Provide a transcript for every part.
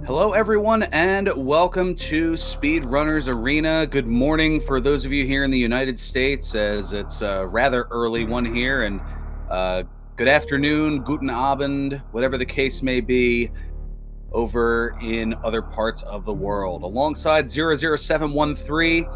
Hello, everyone, and welcome to Speedrunners Arena. Good morning for those of you here in the United States, as it's a rather early one here, and good afternoon, guten Abend, whatever the case may be, over in other parts of the world. Alongside 00713,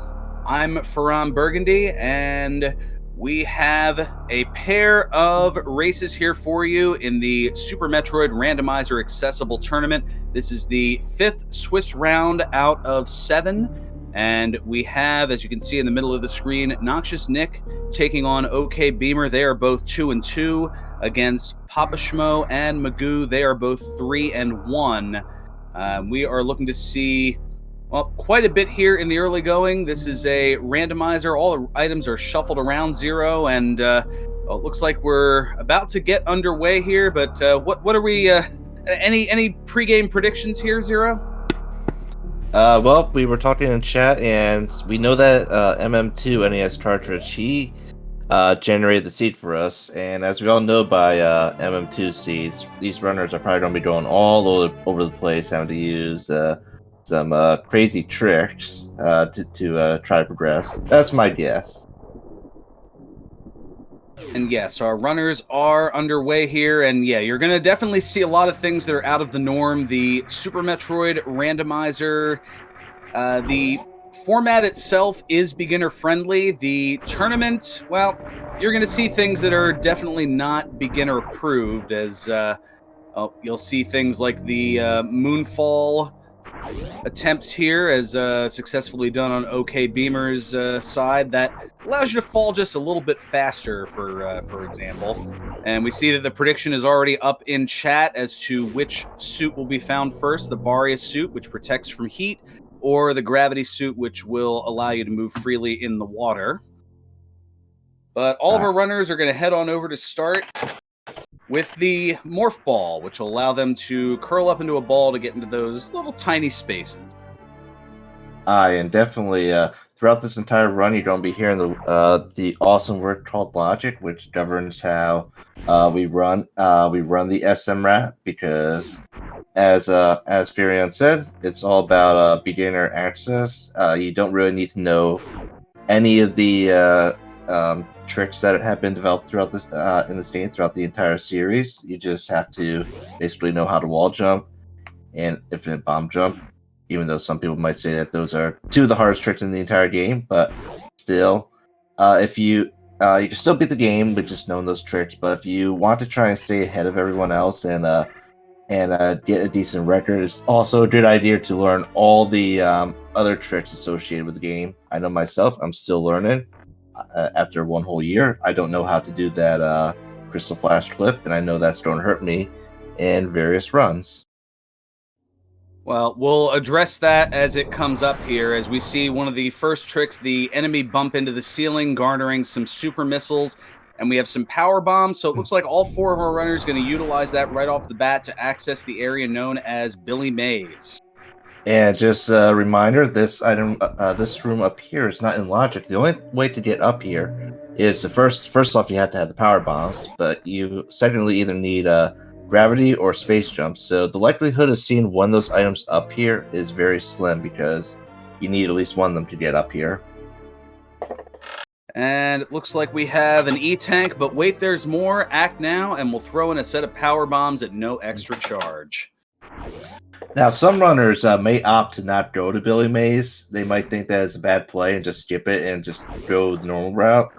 I'm Ferran Burgundy, and we have a pair of races here for you in the Super Metroid Randomizer Accessible Tournament. This is the 5th Swiss round out of 7. And we have, as you can see in the middle of the screen, noxiousnick taking on OK Beamer. They are both 2-2 against PapaSchmo and Maisgueuh. They are both 3-1. We are looking to see, well, quite a bit here in the early going. This is a randomizer. All the items are shuffled around zero, and well, it looks like we're about to get underway here. But what are we? Any pregame predictions here, Zero? Well, we were talking in chat, and we know that MM2 NES cartridge, he generated the seed for us. And as we all know by MM2 seeds, these runners are probably going to be going all over the place, having to use some crazy tricks to try to progress. That's my guess. And yes, our runners are underway here, and yeah, you're going to definitely see a lot of things that are out of the norm. The Super Metroid randomizer, the format itself is beginner friendly. The tournament, well, you're going to see things that are definitely not beginner approved, as you'll see things like the Moonfall attempts here, as successfully done on OK Beamer's side, that allows you to fall just a little bit faster, for example. And we see that the prediction is already up in chat as to which suit will be found first: the Varia suit, which protects from heat, or the Gravity suit, which will allow you to move freely in the water. But all of our runners are going to head on over to start with the Morph Ball, which will allow them to curl up into a ball to get into those little tiny spaces. And definitely throughout this entire run, you're going to be hearing the awesome word called logic, which governs how we run the SMRAT, because as Furion said, it's all about beginner access. You don't really need to know any of the tricks that have been developed throughout this in this game throughout the entire series. You just have to basically know how to wall jump and infinite bomb jump, even though some people might say that those are two of the hardest tricks in the entire game. But still, if you can still beat the game with just knowing those tricks. But if you want to try and stay ahead of everyone else and get a decent record, it's also a good idea to learn all the other tricks associated with the game. I know myself, I'm still learning. After one whole year, I don't know how to do that Crystal Flash clip, and I know that's going to hurt me in various runs. Well, we'll address that as it comes up here, as we see one of the first tricks, the enemy bump into the ceiling, garnering some super missiles, and we have some power bombs. So it looks like all 4 of our runners are going to utilize that right off the bat to access the area known as Billy Maze. And just a reminder, this room up here is not in logic. The only way to get up here is first off, you have to have the power bombs, but you secondly either need gravity or space jumps. So the likelihood of seeing one of those items up here is very slim, because you need at least one of them to get up here. And it looks like we have an E-Tank, but wait, there's more. Act now, and we'll throw in a set of power bombs at no extra charge. Now, some runners may opt to not go to Billy Maze. They might think that is a bad play and just skip it and just go the normal route.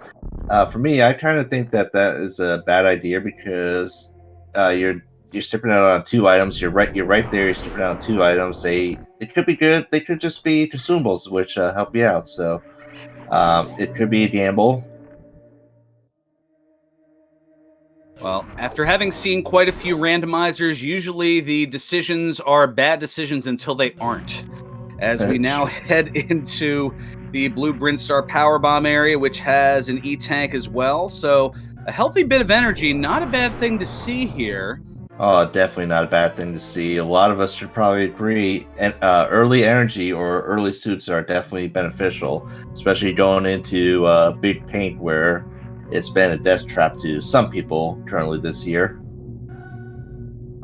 For me, I kind of think that is a bad idea, because you're skipping out on 2 items. You're right there. You're skipping out on 2 items. They could be good. They could just be consumables, which help you out. So it could be a gamble. Well, after having seen quite a few randomizers, usually the decisions are bad decisions until they aren't. As we now head into the Blue Brinstar Power Bomb area, which has an E-Tank as well. So a healthy bit of energy, not a bad thing to see here. Oh, definitely not a bad thing to see. A lot of us should probably agree. And early energy or early suits are definitely beneficial, especially going into Big Paint, where it's been a death trap to some people currently this year.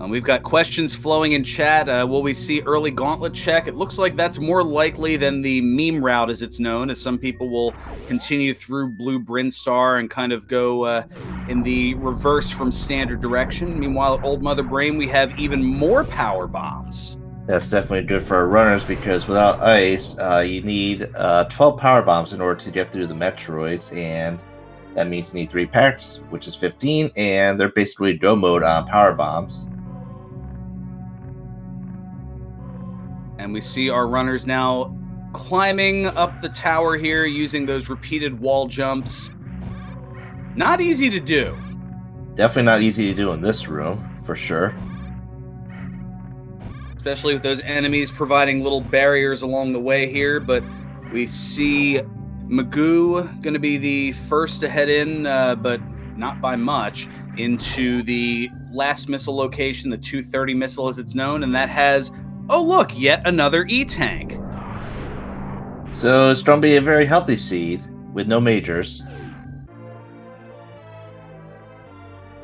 We've got questions flowing in chat. Will we see early gauntlet check? It looks like that's more likely than the meme route, as it's known, as some people will continue through Blue Brinstar and kind of go in the reverse from standard direction. Meanwhile, at Old Mother Brain, we have even more power bombs. That's definitely good for our runners because without ice, you need 12 power bombs in order to get through the Metroids, and that means you need 3 packs, which is 15, and they're basically go mode on power bombs. And we see our runners now climbing up the tower here using those repeated wall jumps. Not easy to do. Definitely not easy to do in this room, for sure. Especially with those enemies providing little barriers along the way here. But we see Maisgueuh going to be the first to head in, but not by much, into the last missile location, the 230 missile as it's known, and that has, oh look, yet another E-tank. So it's going to be a very healthy seed with no majors.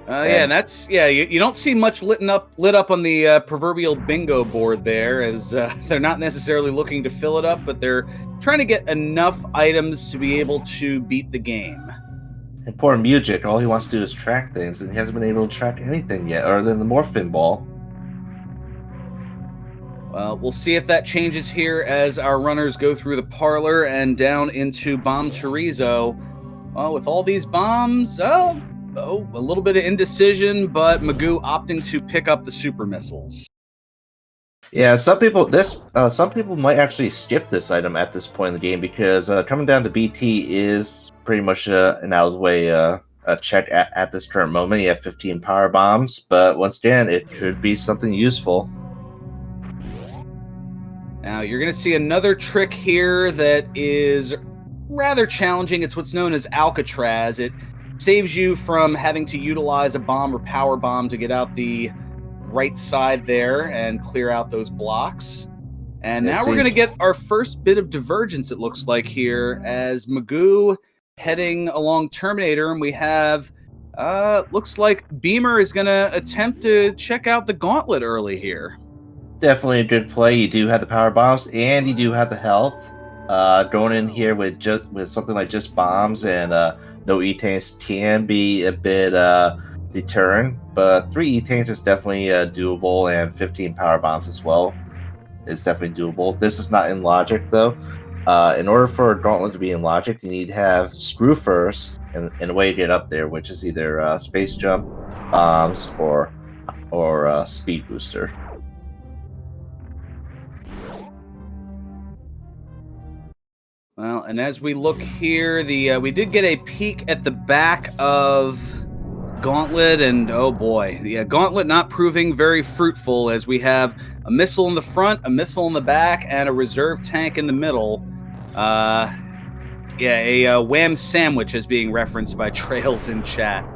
And that's you don't see much lit up on the proverbial bingo board there, as they're not necessarily looking to fill it up, but they're trying to get enough items to be able to beat the game. And poor Mujic, all he wants to do is track things, and he hasn't been able to track anything yet, other than the Morphin Ball. Well, we'll see if that changes here as our runners go through the parlor and down into Bomb Chorizo. Well, with all these bombs, a little bit of indecision, but Maisgueuh opting to pick up the super missiles. Yeah, some people might actually skip this item at this point in the game because coming down to BT is pretty much an out of the way a check at this current moment. You have 15 power bombs, but once again, it could be something useful. Now, you're going to see another trick here that is rather challenging. It's what's known as Alcatraz. It saves you from having to utilize a bomb or power bomb to get out the right side there and clear out those blocks. And now we're going to get our first bit of divergence, it looks like, here, as Maisgueuh heading along Terminator, and we have, looks like Beamer is going to attempt to check out the gauntlet early here. Definitely a good play. You do have the power bombs, and you do have the health. Going in here with something like just bombs and no E-tanks can be a bit deterrent, but 3 E-tanks is definitely doable, and 15 power bombs as well is definitely doable. This is not in logic though. In order for a gauntlet to be in logic, you need to have screw first and a way to get up there, which is either space jump, bombs, or speed booster. Well, and as we look here, we did get a peek at the back of Gauntlet, and oh boy, the Gauntlet not proving very fruitful, as we have a missile in the front, a missile in the back, and a reserve tank in the middle. A wham sandwich is being referenced by Trails in chat.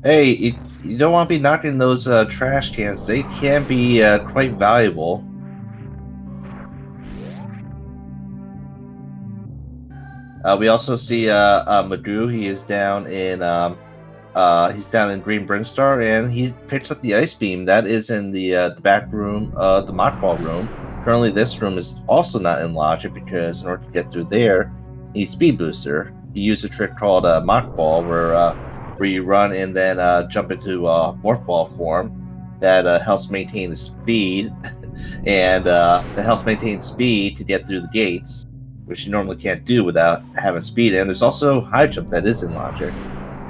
Hey, you don't want to be knocking those trash cans. They can be quite valuable. We also see Maisgueuh. He is down in Green Brinstar, and he picks up the ice beam. That is in the back room, the mock ball room. Currently, this room is also not in logic because in order to get through there, you need speed booster. You use a trick called mock ball, where you run and then jump into morph ball form. That helps maintain the speed, and that helps maintain speed to get through the gates, which you normally can't do without having speed. And there's also high jump that is in logic.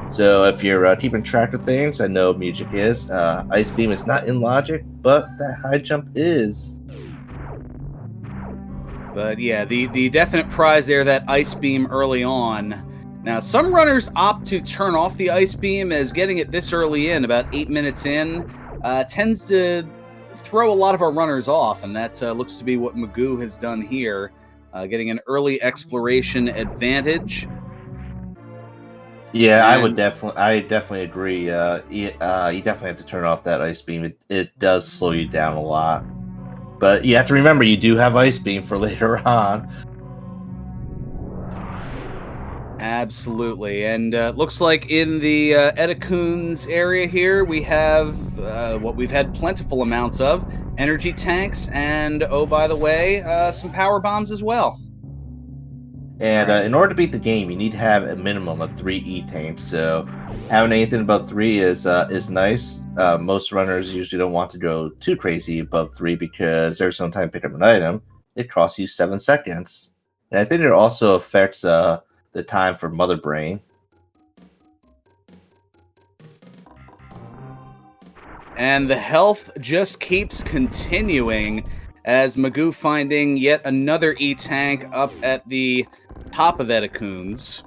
So if you're keeping track of things, I know Mujic is. Ice beam is not in logic, but that high jump is. But yeah, the definite prize there, that ice beam early on. Now, some runners opt to turn off the ice beam, as getting it this early in, about 8 minutes in, tends to throw a lot of our runners off, and that looks to be what Maisgueuh has done here, getting an early exploration advantage. Yeah, I definitely agree. You definitely have to turn off that ice beam. It does slow you down a lot. But you have to remember, you do have ice beam for later on. Absolutely. And looks like in the Edacoons area here, we have what we've had plentiful amounts of energy tanks. And oh, by the way, some power bombs as well. And in order to beat the game, you need to have a minimum of 3 E-tanks. So having anything above 3 is nice. Most runners usually don't want to go too crazy above 3 because every single time you pick up an item, it costs you 7 seconds. And I think it also affects the time for Mother Brain. And the health just keeps continuing as Maisgueuh finding yet another E-tank up at the top of Edacoons.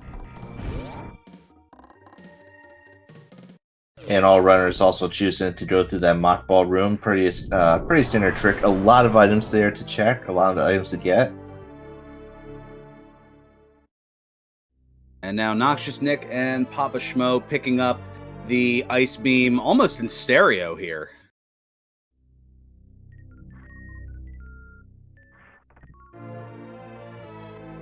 And all runners also choosing to go through that mock ball room. Pretty standard trick. A lot of items there to check, a lot of items to get. And now noxiousnick and PapaSchmo picking up the ice beam almost in stereo here.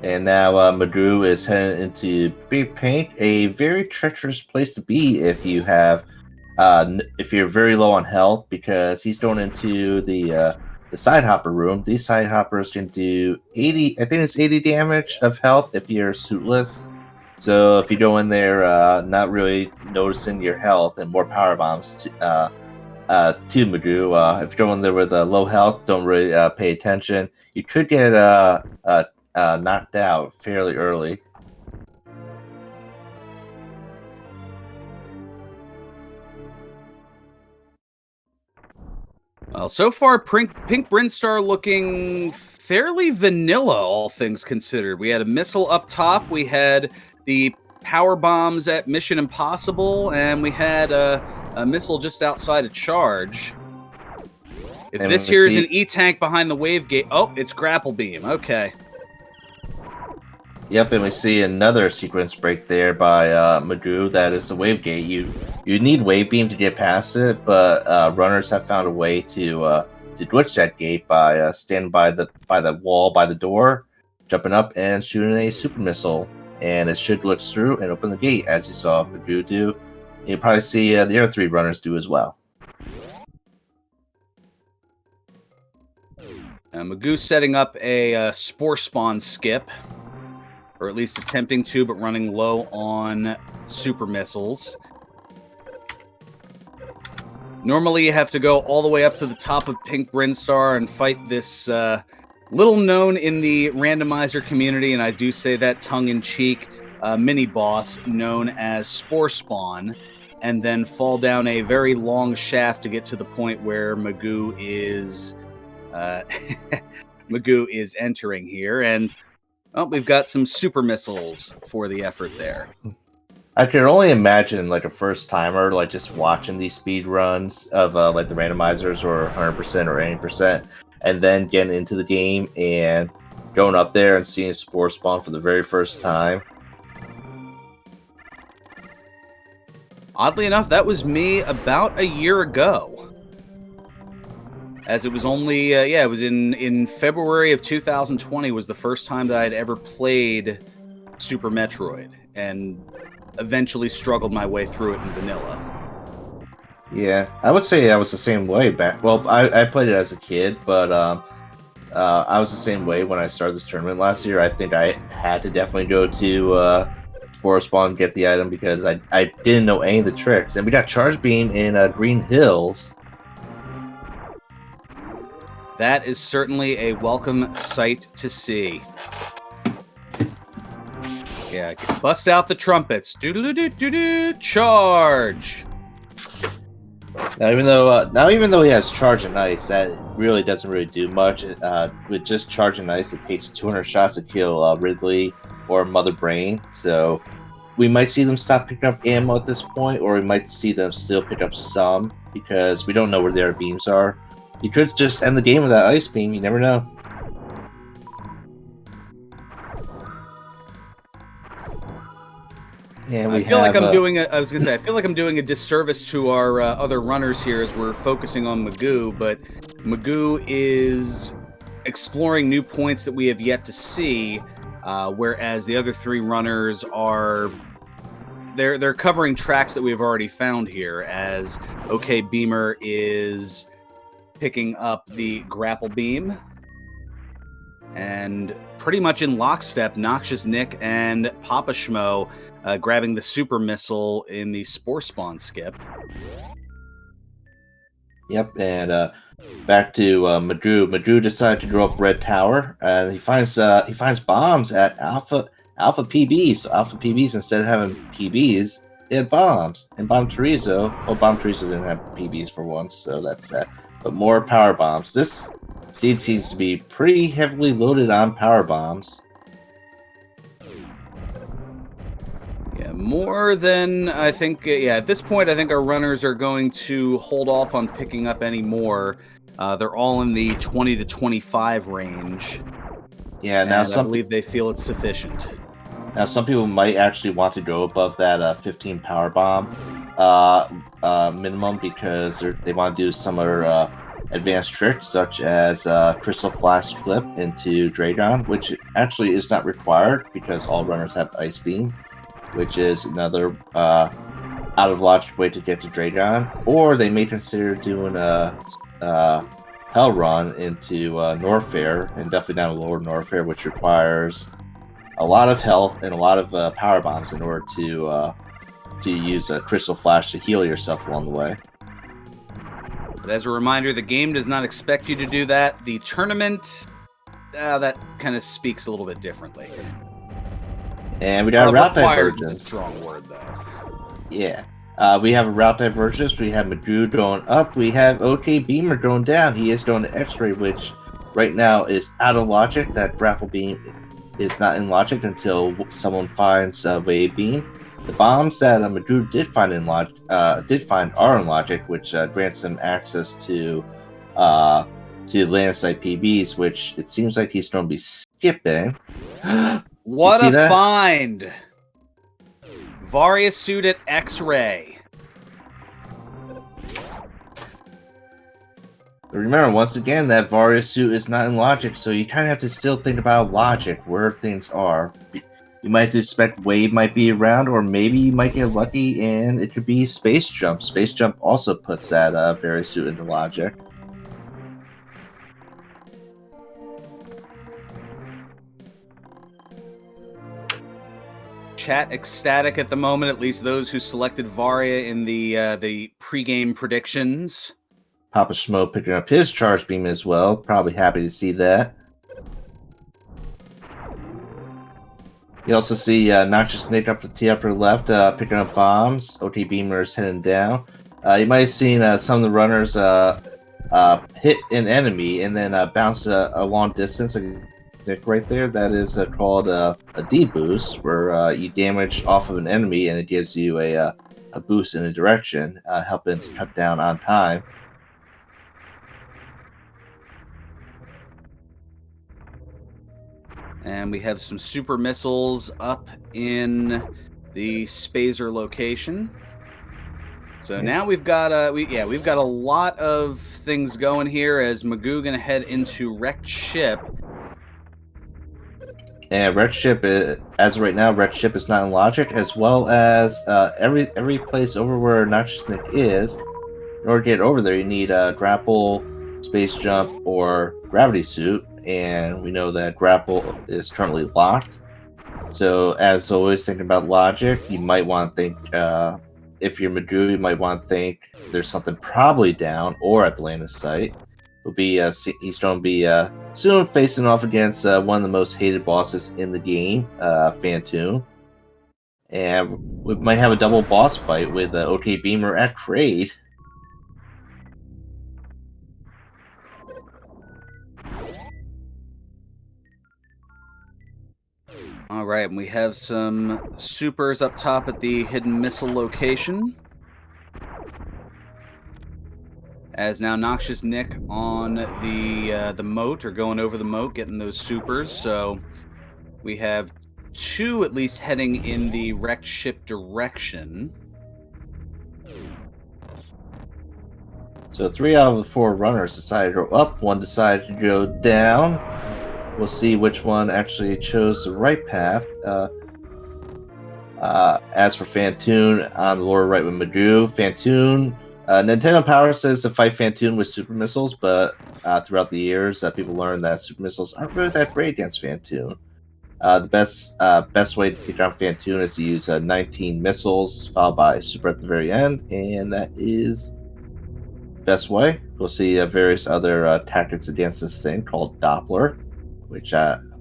And now Maisgueuh is heading into Big Paint, a very treacherous place to be if you're very low on health, because he's going into the side hopper room. These side hoppers can do 80, I think it's 80 damage of health if you're suitless. So if you go in there not really noticing your health, and more power bombs to Maisgueuh. If you go in there with low health, don't really pay attention. You could get knocked out fairly early. Well, so far, Pink Brinstar looking fairly vanilla, all things considered. We had a missile up top, we had the power bombs at Mission Impossible, and we had a missile just outside of Charge. If And this we here is see- an E-tank behind the wave gate, oh, it's grapple beam. Okay. Yep, and we see another sequence break there by Maisgueuh. That is the wave gate. You need wave beam to get past it, but runners have found a way to glitch that gate by standing by the wall by the door, jumping up and shooting a super missile, and it should glitch through and open the gate, as you saw Maisgueuh do. You probably see the other 3 runners do as well. Maisgueuh setting up a Spore Spawn skip, or at least attempting to, but running low on super missiles. Normally, you have to go all the way up to the top of Pink Brinstar and fight this little known in the randomizer community, and I do say that tongue-in-cheek, mini boss known as Spore Spawn, and then fall down a very long shaft to get to the point where Maisgueuh is Maisgueuh is entering here, and well, we've got some super missiles for the effort there. I can only imagine like a first timer, like just watching these speed runs of like the randomizers or 100% or 80%, and then getting into the game and going up there and seeing Spore Spawn for the very first time. Oddly enough, that was me about a year ago. As it was only, it was in February of 2020 was the first time that I had ever played Super Metroid, and eventually struggled my way through it in vanilla. Yeah, I would say I was the same way back. Well, I played it as a kid, but I was the same way when I started this tournament last year. I think I had to definitely go to Spore Spawn and get the item because I didn't know any of the tricks. And we got Charge Beam in Green Hills. That is certainly a welcome sight to see. Yeah, bust out the trumpets. Doo-doo-doo-doo-doo, charge! Now, even though he has Charge and Ice, that really doesn't really do much. With just Charge and Ice, it takes 200 shots to kill Ridley or Mother Brain. So we might see them stop picking up ammo at this point, or we might see them still pick up some because we don't know where their beams are. You could just end the game with that Ice Beam. You never know. And I feel like I'm doing a disservice to our other runners here as we're focusing on Maisgueuh, but Maisgueuh is exploring new points that we have yet to see. whereas the other 3 runners are they're covering tracks that we've already found here, as OK Beamer is picking up the grapple beam, and pretty much in lockstep, Noxious Nick and PapaSchmo grabbing the super missile in the Spore Spawn skip. Yep, and back to Maisgueuh. Maisgueuh decided to go up Red Tower, and he finds bombs at Alpha PBs. So Alpha PBs, instead of having PBs, they had bombs. And Bomb Teresa didn't have PBs for once, so that's that. But more power bombs. This seed seems to be pretty heavily loaded on power bombs. Yeah, more than I think. Yeah, at this point, I think our runners are going to hold off on picking up any more. They're all in the 20 to 25 range. Yeah, now and I believe they feel it's sufficient. Now, some people might actually want to go above that 15 power bomb minimum, because they want to do some other advanced tricks, such as Crystal Flash Flip into Dragon, which actually is not required because all runners have Ice Beam, which is another out of logic way to get to Dragon. Or they may consider doing a Hell Run into Norfair, and definitely down Lower Norfair, which requires a lot of health and a lot of power bombs in order to use a Crystal Flash to heal yourself along the way. But as a reminder, the game does not expect you to do that. The tournament, that kind of speaks a little bit differently. And we got route divergence. Is a strong word, though. Yeah. We have a route divergence. We have Maisgueuh going up. We have OK Beamer going down. He is going to X-Ray, which right now is out of logic. That grapple beam is not in logic until someone finds a wave beam. The bombs that Maisgueuh did find are in logic, which grants him access to land site PBs, which it seems like he's going to be skipping. What a find! Varia suit at X-Ray. Remember, once again, that Varia suit is not in logic, so you kind of have to still think about logic, where things are. You might expect Wave might be around, or maybe you might get lucky and it could be Space Jump. Space Jump also puts that Varia suit into logic. Chat ecstatic at the moment, at least those who selected Varia in the pregame predictions. PapaSchmo picking up his charge beam as well. Probably happy to see that. You also see noxiousnick up to the upper left, picking up bombs. OT Beamer is heading down. You might have seen some of the runners hit an enemy and then bounce a long distance. Right there, that is called a D-boost, where you damage off of an enemy and it gives you a boost in a direction, helping to cut down on time. And we have some super missiles up in the Spazer location. So now we've got we've got a lot of things going here, as Maisgueuh gonna head into wrecked ship. And Red Ship, as of right now, Red Ship is not in logic, as well as every place over where noxiousnick is. In order to get over there, you need a grapple, space jump, or gravity suit, and we know that grapple is currently locked. So, as always, thinking about logic, you might want to think, if you're Maisgueuh, you might want to think there's something probably down or at the landing site. He's going to be soon facing off against one of the most hated bosses in the game, Phantoon. And we might have a double boss fight with OK Beamer at Kraid. All right, and we have some supers up top at the hidden missile location. As now noxiousnick on the moat, or going over the moat, getting those supers. So we have 2 at least heading in the wrecked ship direction. So 3 out of the 4 runners decided to go up, 1 decided to go down. We'll see which one actually chose the right path. As for Fantoon, on the lower right with Magoo, Fantoon, Nintendo Power says to fight Fantoon with super missiles, but throughout the years, people learned that super missiles aren't really that great against Fantoon. The best way to take down Fantoon is to use 19 missiles, followed by super at the very end, and that is the best way. We'll see various other tactics against this thing called Doppler, which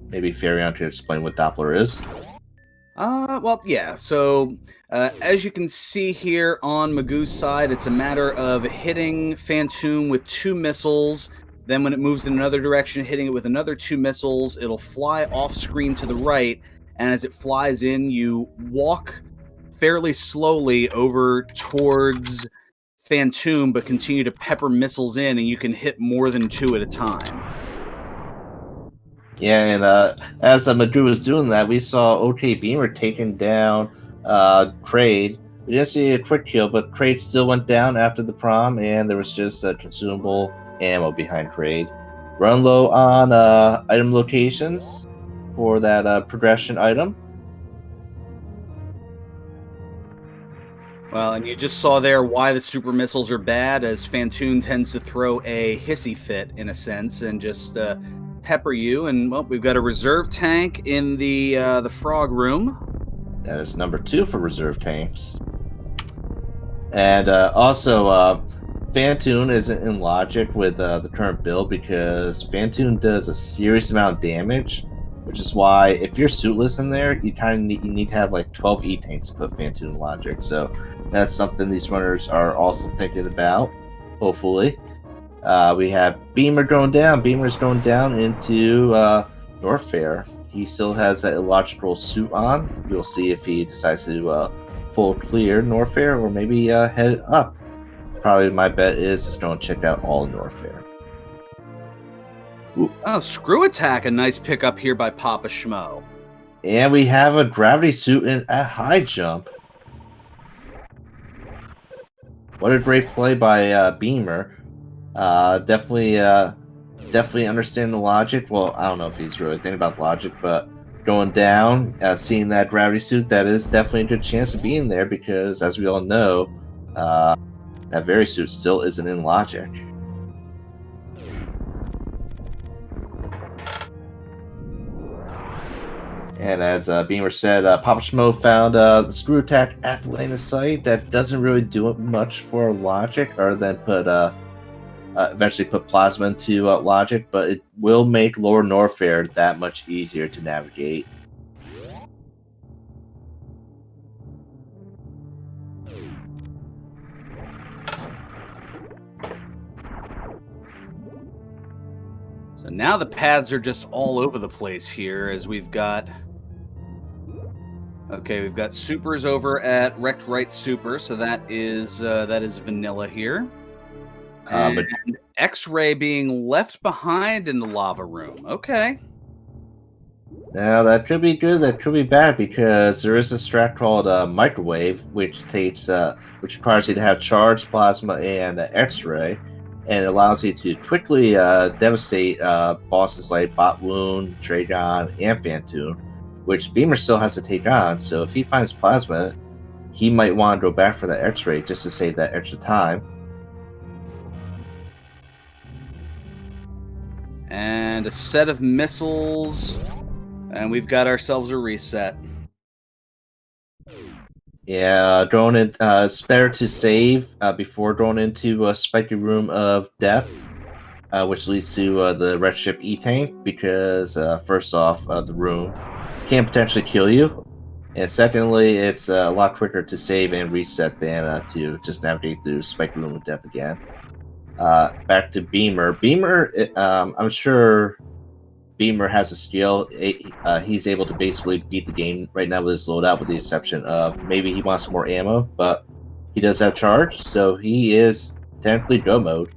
maybe Farion could explain what Doppler is. Well, yeah. So, as you can see here on Magoo's side, it's a matter of hitting Fantoon with 2 missiles. Then, when it moves in another direction, hitting it with another 2 missiles. It'll fly off screen to the right, and as it flies in, you walk fairly slowly over towards Fantoon, but continue to pepper missiles in, and you can hit more than 2 at a time. Yeah, and as Madru was doing that, we saw OK Beamer taking down Kraid. We didn't see a quick kill, but Kraid still went down after the prom, and there was just consumable ammo behind Kraid. Run low on item locations for that progression item. Well, and you just saw there why the super missiles are bad, as Fantoon tends to throw a hissy fit, in a sense, and just pepper you. And, well, we've got a reserve tank in the frog room. That is number 2 for reserve tanks. And also, Fantoon isn't in logic with the current build because Fantoon does a serious amount of damage, which is why if you're suitless in there, you kind of need to have like 12 E-tanks to put Fantoon in logic. So that's something these runners are also thinking about, hopefully. We have Beamer going down. Beamer's going down into Norfair. He still has that illogical suit on. We'll see if he decides to full clear Norfair or maybe head up. Probably my bet is just going to check out all Norfair. Oh, screw attack! A nice pickup here by PapaSchmo. And we have a gravity suit in a high jump. What a great play by Beamer. Definitely understand the logic. Well, I don't know if he's really thinking about logic, but going down, seeing that gravity suit, that is definitely a good chance of being there because, as we all know, that very suit still isn't in logic. And as Beamer said, PapaSchmo found the screw attack at the lane of sight. That doesn't really do much for logic, other than eventually put plasma into logic, but it will make lower Norfair that much easier to navigate. So now the paths are just all over the place here, as we've got... Okay, we've got supers over at Rect Right Super, so that is vanilla here. And X-Ray being left behind in the lava room. Okay. Now that could be good, that could be bad, because there is a strat called Microwave, which requires you to have charged plasma and X-Ray, and it allows you to quickly devastate bosses like Bot Wound, Dragon, and Fantoon, which Beamer still has to take on. So if he finds plasma, he might want to go back for that X-Ray just to save that extra time. And a set of missiles, and we've got ourselves a reset. Yeah, going in, it's better to save before going into a spiky room of death, which leads to the red ship E-Tank, because first off, the room can potentially kill you, and secondly, it's a lot quicker to save and reset than to just navigate through spiky room of death again. Back to Beamer. Beamer, I'm sure Beamer has a skill. He's able to basically beat the game right now with his loadout, with the exception of maybe he wants more ammo, but he does have charge, so he is technically go mode.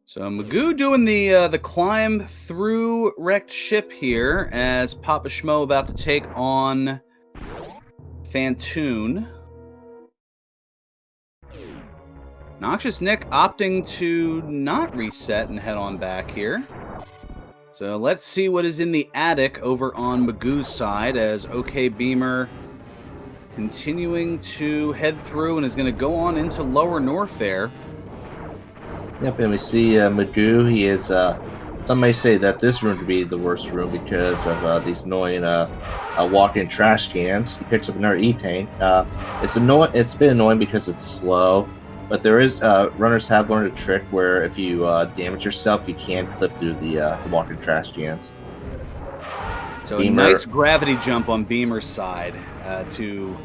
So Maisgueuh doing the climb through wrecked ship here, as PapaSchmo about to take on Fantoon. noxiousnick opting to not reset and head on back here. So let's see what is in the attic over on Maisgueuh's side as OK Beamer continuing to head through and is going to go on into Lower Norfair. Yep, and we see Maisgueuh. He is. Some may say that this room could be the worst room because of these annoying walk-in trash cans. He picks up another E-tank. It's annoying. It's been annoying because it's slow, but there is runners have learned a trick where if you damage yourself, you can clip through the walk-in trash cans. So Beamer. a nice gravity jump on Beamer's side to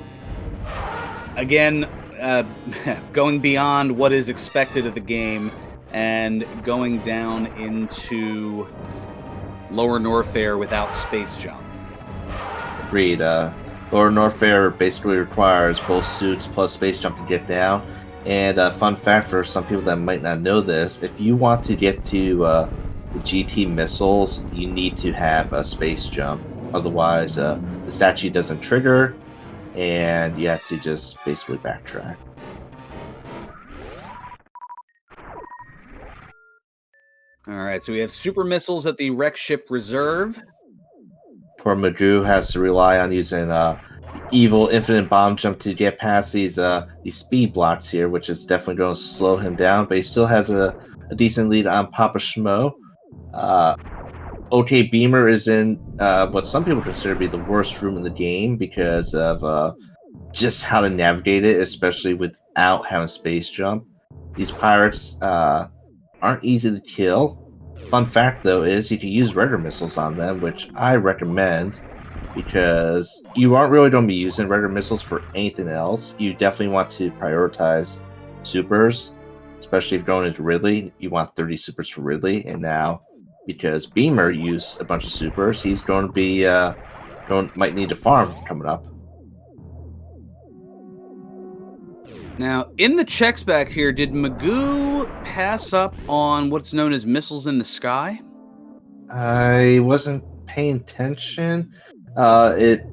again going beyond what is expected of the game and going down into Lower Norfair without space jump. Agreed. Lower Norfair basically requires both suits plus space jump to get down. And fun fact for some people that might not know this, if you want to get to the GT missiles, you need to have a space jump. Otherwise, the statue doesn't trigger, and you have to just basically backtrack. All right, so we have super missiles at the wreck ship reserve. Poor Maisgueuh has to rely on using evil infinite bomb jump to get past these speed blocks here, which is definitely going to slow him down. But he still has a decent lead on PapaSchmo. OK Beamer is in what some people consider to be the worst room in the game because of just how to navigate it, especially without having space jump. These pirates aren't easy to kill. Fun fact, though, is you can use Rudder missiles on them, which I recommend because you aren't really going to be using Rudder missiles for anything else. You definitely want to prioritize supers, especially if you're going into Ridley. You want 30 supers for Ridley, and now because Beamer used a bunch of supers, he's going to be might need to farm coming up. Now, in the checks back here, did Maisgueuh pass up on what's known as missiles in the sky? I wasn't paying attention. It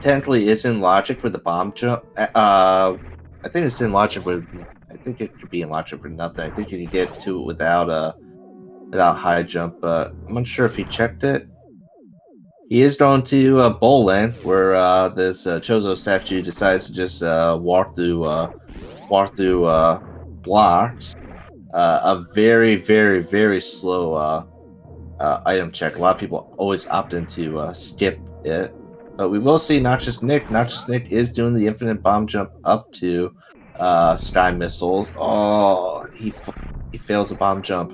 technically is in logic with the bomb jump. I think it's in logic with. I think it could be in logic with nothing. I think you can get to it without high jump, but I'm unsure if he checked it. He is going to Bowland, where this Chozo statue decides to just walk through blocks. A very, very, very slow item check. A lot of people always opt in to skip it. But we will see noxiousnick. Noxiousnick is doing the infinite bomb jump up to sky missiles. Oh, he fails a bomb jump.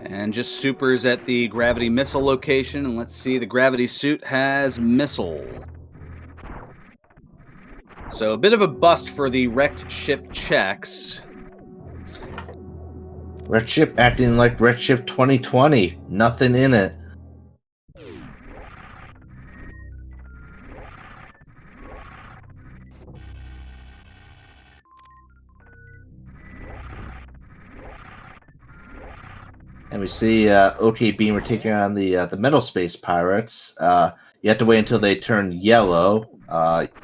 And just supers at the gravity missile location. And let's see, the gravity suit has missile. So a bit of a bust for the wrecked ship checks. Red Ship acting like Red Ship 2020. Nothing in it. And we see OK Beamer taking on the Metal Space Pirates. You have to wait until they turn yellow,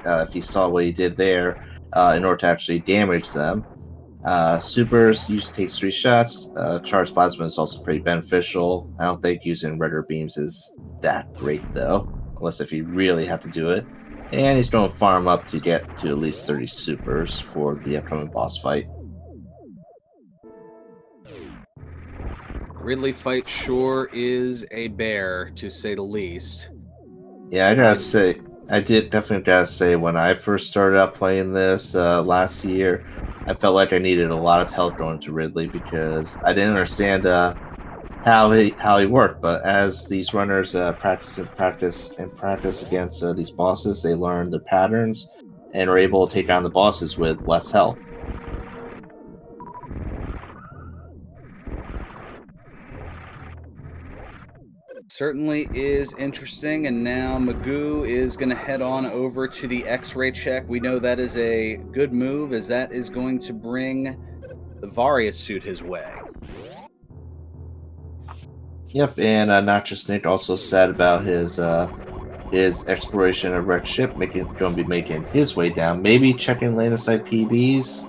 if you saw what he did there, in order to actually damage them. Supers usually takes 3 shots. Charged Plasma is also pretty beneficial. I don't think using Rudder Beams is that great, though, unless if you really have to do it. And he's going to farm up to get to at least 30 supers for the upcoming boss fight. Ridley fight sure is a bear, to say the least. Yeah, I gotta say, I did definitely gotta say, when I first started out playing this last year, I felt like I needed a lot of help going to Ridley because I didn't understand how he worked. But as these runners practice against these bosses, they learn the patterns and are able to take on the bosses with less health. Certainly is interesting, and now Maisgueuh is going to head on over to the X-ray check. We know that is a good move, as that is going to bring the Varia suit his way. Yep, and noxiousnick also said about his his exploration of red ship, going to be making his way down, maybe checking line of sight PBs.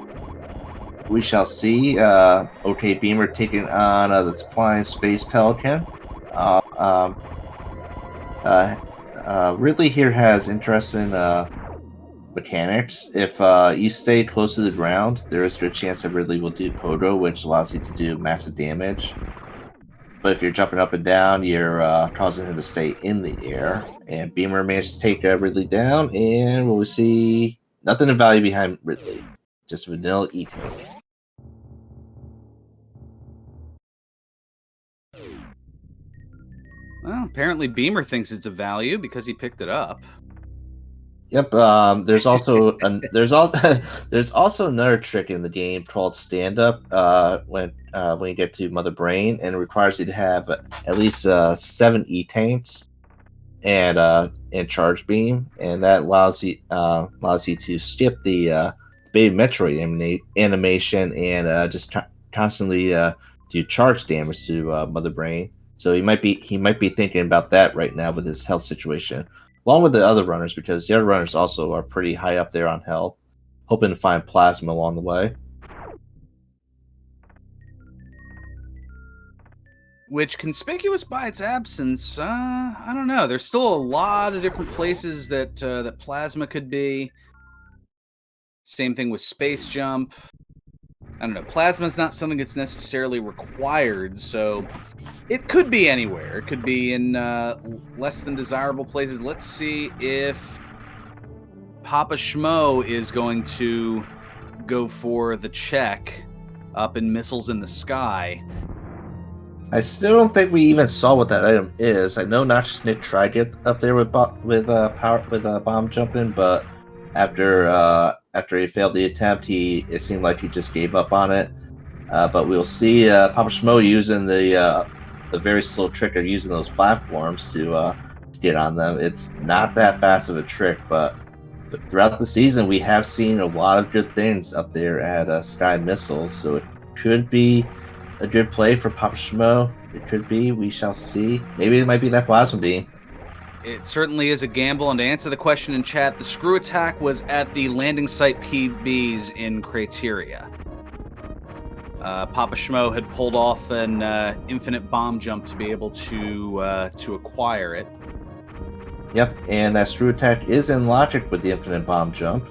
We shall see. OK Beamer taking on the flying space pelican. Uh, um, uh, Ridley here has interesting mechanics. If you stay close to the ground, there is a good chance that Ridley will do Pogo, which allows you to do massive damage. But if you're jumping up and down, you're causing him to stay in the air. And Beamer managed to take Ridley down, and we'll see nothing of value behind Ridley. Just vanilla E-Tank. Well, apparently Beamer thinks it's a value because he picked it up. Yep. There's also there's also another trick in the game called stand up. When you get to Mother Brain, and it requires you to have at least 7 E-Tanks and charge beam, and that allows you to skip the Baby Metroid animation and just constantly do charge damage to Mother Brain. So he might be thinking about that right now with his health situation, along with the other runners, because the other runners also are pretty high up there on health, hoping to find plasma along the way. Which, conspicuous by its absence, I don't know. There's still a lot of different places that that plasma could be. Same thing with space jump. I don't know. Plasma is not something that's necessarily required, so it could be anywhere. It could be in less than desirable places. Let's see if PapaSchmo is going to go for the check up in Missiles in the Sky. I still don't think we even saw what that item is. I know noxiousnick tried to get up there with bomb jumping, but after he failed the attempt, it seemed like he just gave up on it. But we'll see PapaSchmo using the very slow trick of using those platforms to get on them. It's not that fast of a trick, but throughout the season we have seen a lot of good things up there at Sky Missiles, so it could be a good play for PapaSchmo. It could be. We shall see. Maybe it might be that plasma beam. It certainly is a gamble. And to answer the question in chat, the screw attack was at the landing site PBs in Criteria. PapaSchmo had pulled off an infinite bomb jump to be able to acquire it. Yep, and that screw attack is in logic with the infinite bomb jump.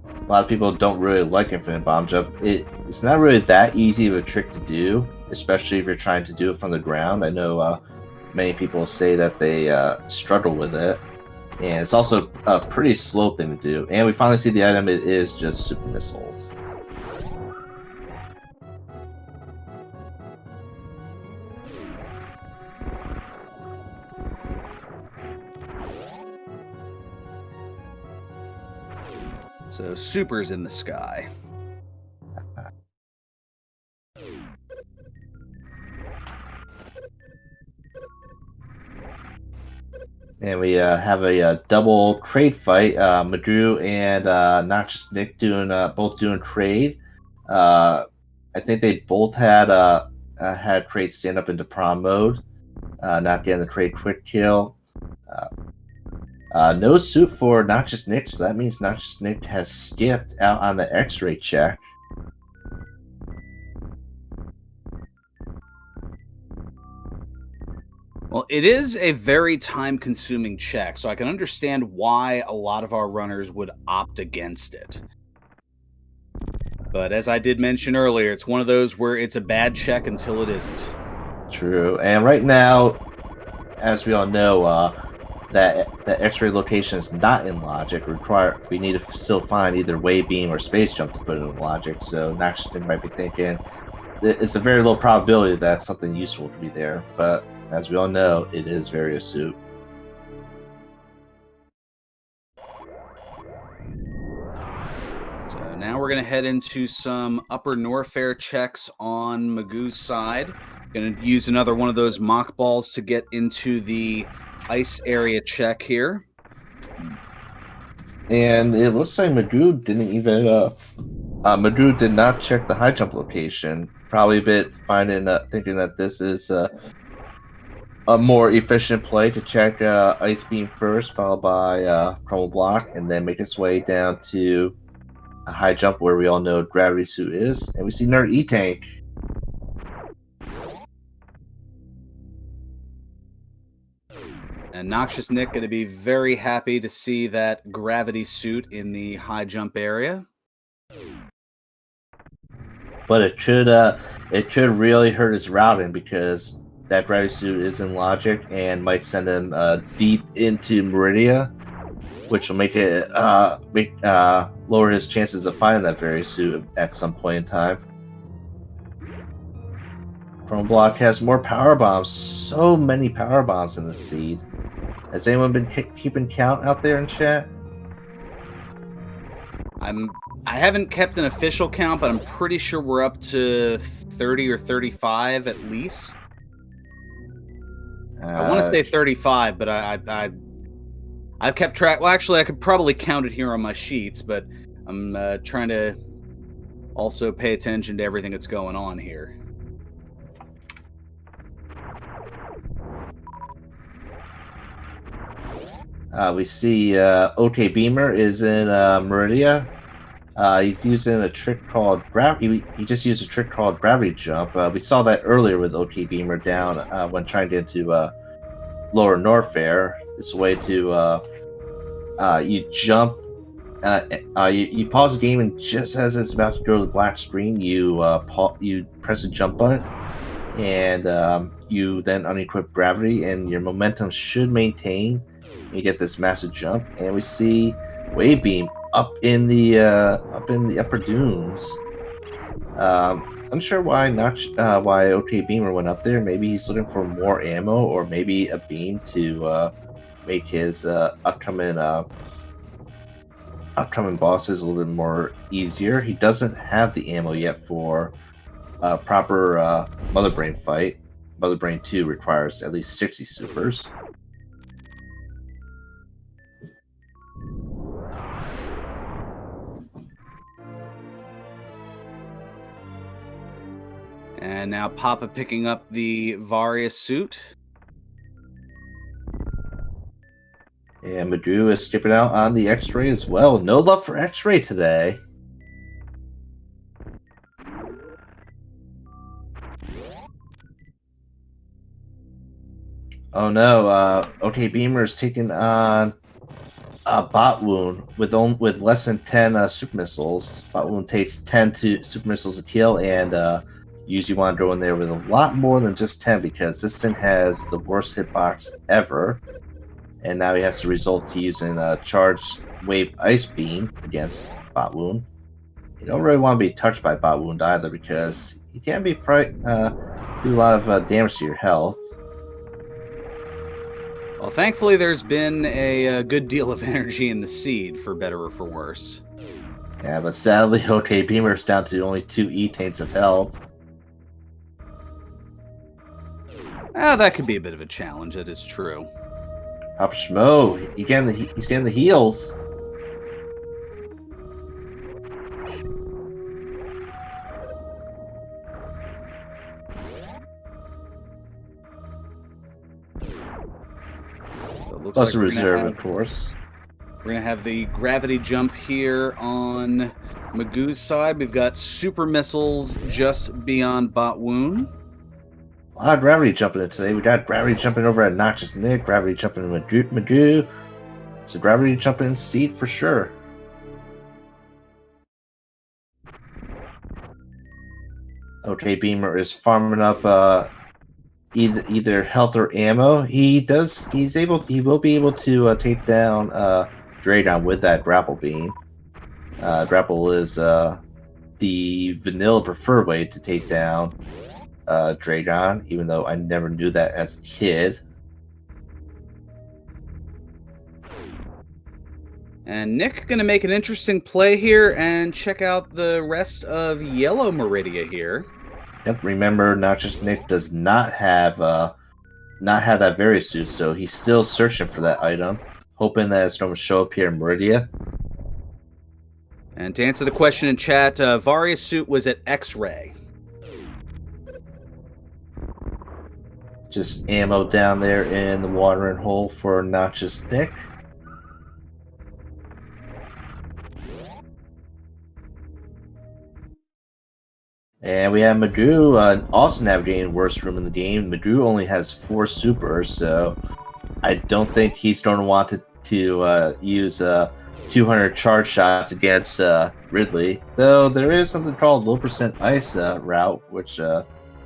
A lot of people don't really like infinite bomb jump. It's not really that easy of a trick to do, especially if you're trying to do it from the ground. I know many people say that they struggle with it, and it's also a pretty slow thing to do. And we finally see the item. It is just super missiles. So Super's in the sky. And we have a double trade fight. Maisgueuh and noxiousnick both doing trade. I think they both had trade stand up into prom mode, not getting the trade quick kill. No suit for noxiousnick, so that means noxiousnick has skipped out on the X-ray check. Well, it is a very time-consuming check, so I can understand why a lot of our runners would opt against it. But as I did mention earlier, it's one of those where it's a bad check until it isn't. True, and right now, as we all know, that X-ray location is not in logic. We need to still find either wave beam or space jump to put it in logic. So noxiousnick might be thinking it's a very low probability that something useful could be there, but as we all know, it is very astute. So now we're going to head into some upper Norfair checks on Maisgueuh's side. Going to use another one of those mock balls to get into the ice area check here. And it looks like Maisgueuh didn't even Maisgueuh did not check the high jump location. Probably a bit thinking that this is a more efficient play to check Ice Beam first, followed by Chroma Block, and then make its way down to a high jump where we all know Gravity Suit is. And we see Nerd E-Tank. And noxiousnnick going to be very happy to see that gravity suit in the high jump area. But it could really hurt his routing because that gravity suit is in logic and might send him deep into Meridia, which will make it lower his chances of finding that very suit at some point in time. Chrome Block has more power bombs. So many power bombs in the seed. Has anyone been keeping count out there in chat? I haven't kept an official count, but I'm pretty sure we're up to 30 or 35 at least. I want to say 35, but I've kept track. Well, actually, I could probably count it here on my sheets, but I'm trying to also pay attention to everything that's going on here. We see OK Beamer is in Meridia. He's using a trick called gravity. He just used a trick called gravity jump. We saw that earlier with OK Beamer down when trying to get into Lower Norfair. It's a way to you jump. You pause the game, and just as it's about to go to the black screen, you press the jump button, and you then unequip gravity, and your momentum should maintain. You get this massive jump, and we see Wave Beam up in the upper dunes. Unsure why why OK Beamer went up there. Maybe he's looking for more ammo, or maybe a beam to make his upcoming bosses a little bit more easier. He doesn't have the ammo yet for a proper Mother Brain fight. Mother Brain 2 requires at least 60 supers. And now Papa picking up the Various suit. And Maisgueuh is skipping out on the X-Ray as well. No love for X-Ray today. Oh no, OK Beamer is taking on Bot Wound with less than 10 super missiles. Bot Wound takes 10 super missiles to kill, and usually want to go in there with a lot more than just 10 because this thing has the worst hitbox ever. And now he has to resort to using a charged wave ice beam against Bot Wound. You don't really want to be touched by Bot Wound either because he can be do a lot of damage to your health. Well, thankfully, there's been a good deal of energy in the seed, for better or for worse. Yeah, but sadly, OK Beamer's down to only 2 E-Taints of health. That could be a bit of a challenge, that is true. PapaSchmo, he's getting the heals. Plus a reserve, of course. We're going to have the gravity jump here on Maisgueuh's side. We've got super missiles just beyond Bot Wound. A lot of gravity jumping in today. We got gravity jumping over at noxiousnick, gravity jumping in Maisgueuh. It's a gravity jumping in seed for sure. OK Beamer is farming up either health or ammo. He will be able to take down Dragon with that grapple beam. Grapple is the vanilla preferred way to take down Dragon, even though I never knew that as a kid. And Nick going to make an interesting play here and check out the rest of Yellow Meridia here. Yep, remember, noxiousnick does not have that very suit, so he's still searching for that item, hoping that it's going to show up here in Meridia. And to answer the question in chat, Various suit was at X-Ray. Just ammo down there in the watering hole for noxiousnick. And we have Maisgueuh also navigating worst room in the game. Maisgueuh only has 4 supers, so I don't think he's going to want to use 200 charge shots against Ridley. Though there is something called low percent ice route, which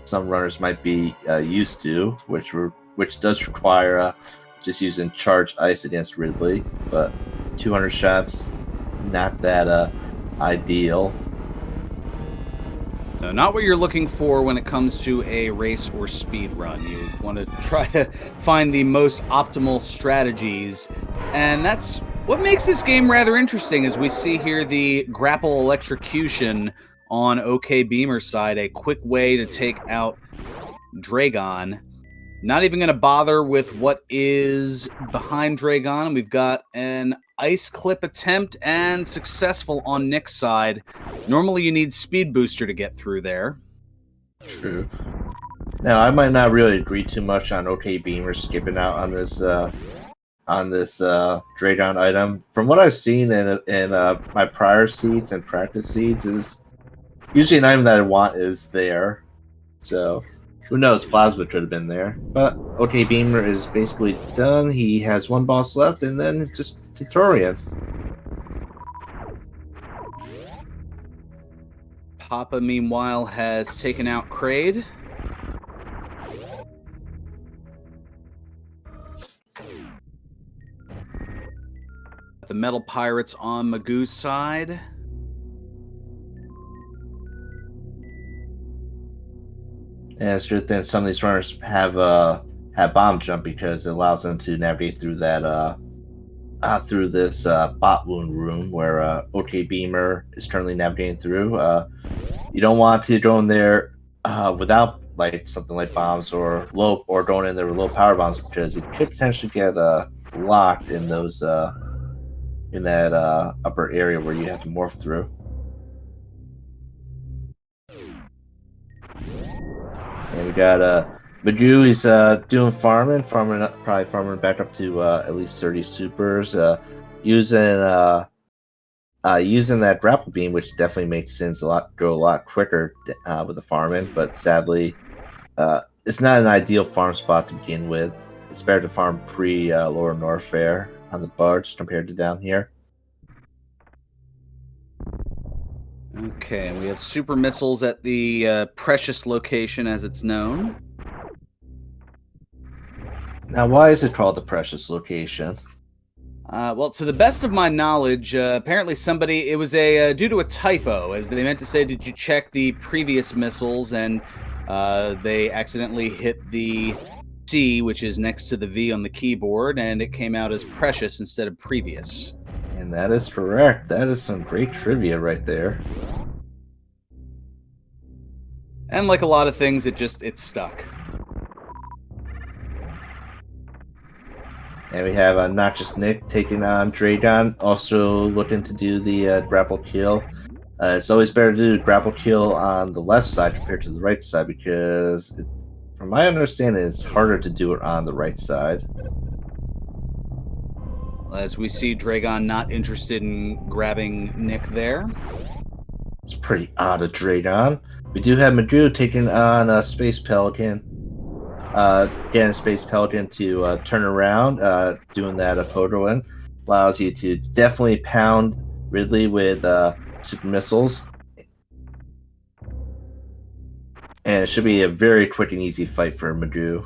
some runners might be used to, which does require just using charged ice against Ridley. But 200 shots, not that ideal. No, not what you're looking for when it comes to a race or speed run. You want to try to find the most optimal strategies, and that's what makes this game rather interesting. As we see here, the grapple electrocution on OK Beamer's side, a quick way to take out Dragon. Not even going to bother with what is behind Dragon. We've got an ice clip attempt and successful on Nick's side. Normally you need speed booster to get through there. True. Now I might not really agree too much on OK Beamer skipping out on this Dragon item. From what I've seen in my prior seeds and practice seeds, is usually an item that I want is there. So who knows? Plasma could have been there. But OK Beamer is basically done. He has 1 boss left, and then it's just Tutorian. Papa, meanwhile, has taken out Kraid. The Metal Pirates on Maisgueuh's side. And it's good that some of these runners have bomb jump because it allows them to navigate through that through this bot wound room where OK Beamer is currently navigating through. You don't want to go in there without like something like bombs or going in there with low power bombs because you could potentially get locked in those in that upper area where you have to morph through. And we got Maisgueuh. He's doing farming, probably farming back up to at least 30 supers. Using that grapple beam, which definitely makes sense go a lot quicker with the farming. But sadly, it's not an ideal farm spot to begin with. It's better to farm pre Lower Norfair on the barge compared to down here. Okay, we have super missiles at the Precious location, as it's known. Now, why is it called the Precious location? Well, to the best of my knowledge, apparently it was due to a typo, as they meant to say, did you check the previous missiles? And they accidentally hit the C, which is next to the V on the keyboard, and it came out as Precious instead of Previous. And that is correct. That is some great trivia right there. And like a lot of things, it's stuck. And we have noxiousnick taking on Dragon, also looking to do the grapple kill. It's always better to do grapple kill on the left side compared to the right side because, from my understanding, it's harder to do it on the right side. As we see Dragon not interested in grabbing Nick there. It's pretty odd of Dragon. We do have Maisgueuh taking on Space Pelican. Getting Space Pelican to turn around, doing that Podoin allows you to definitely pound Ridley with super missiles. And it should be a very quick and easy fight for Maisgueuh.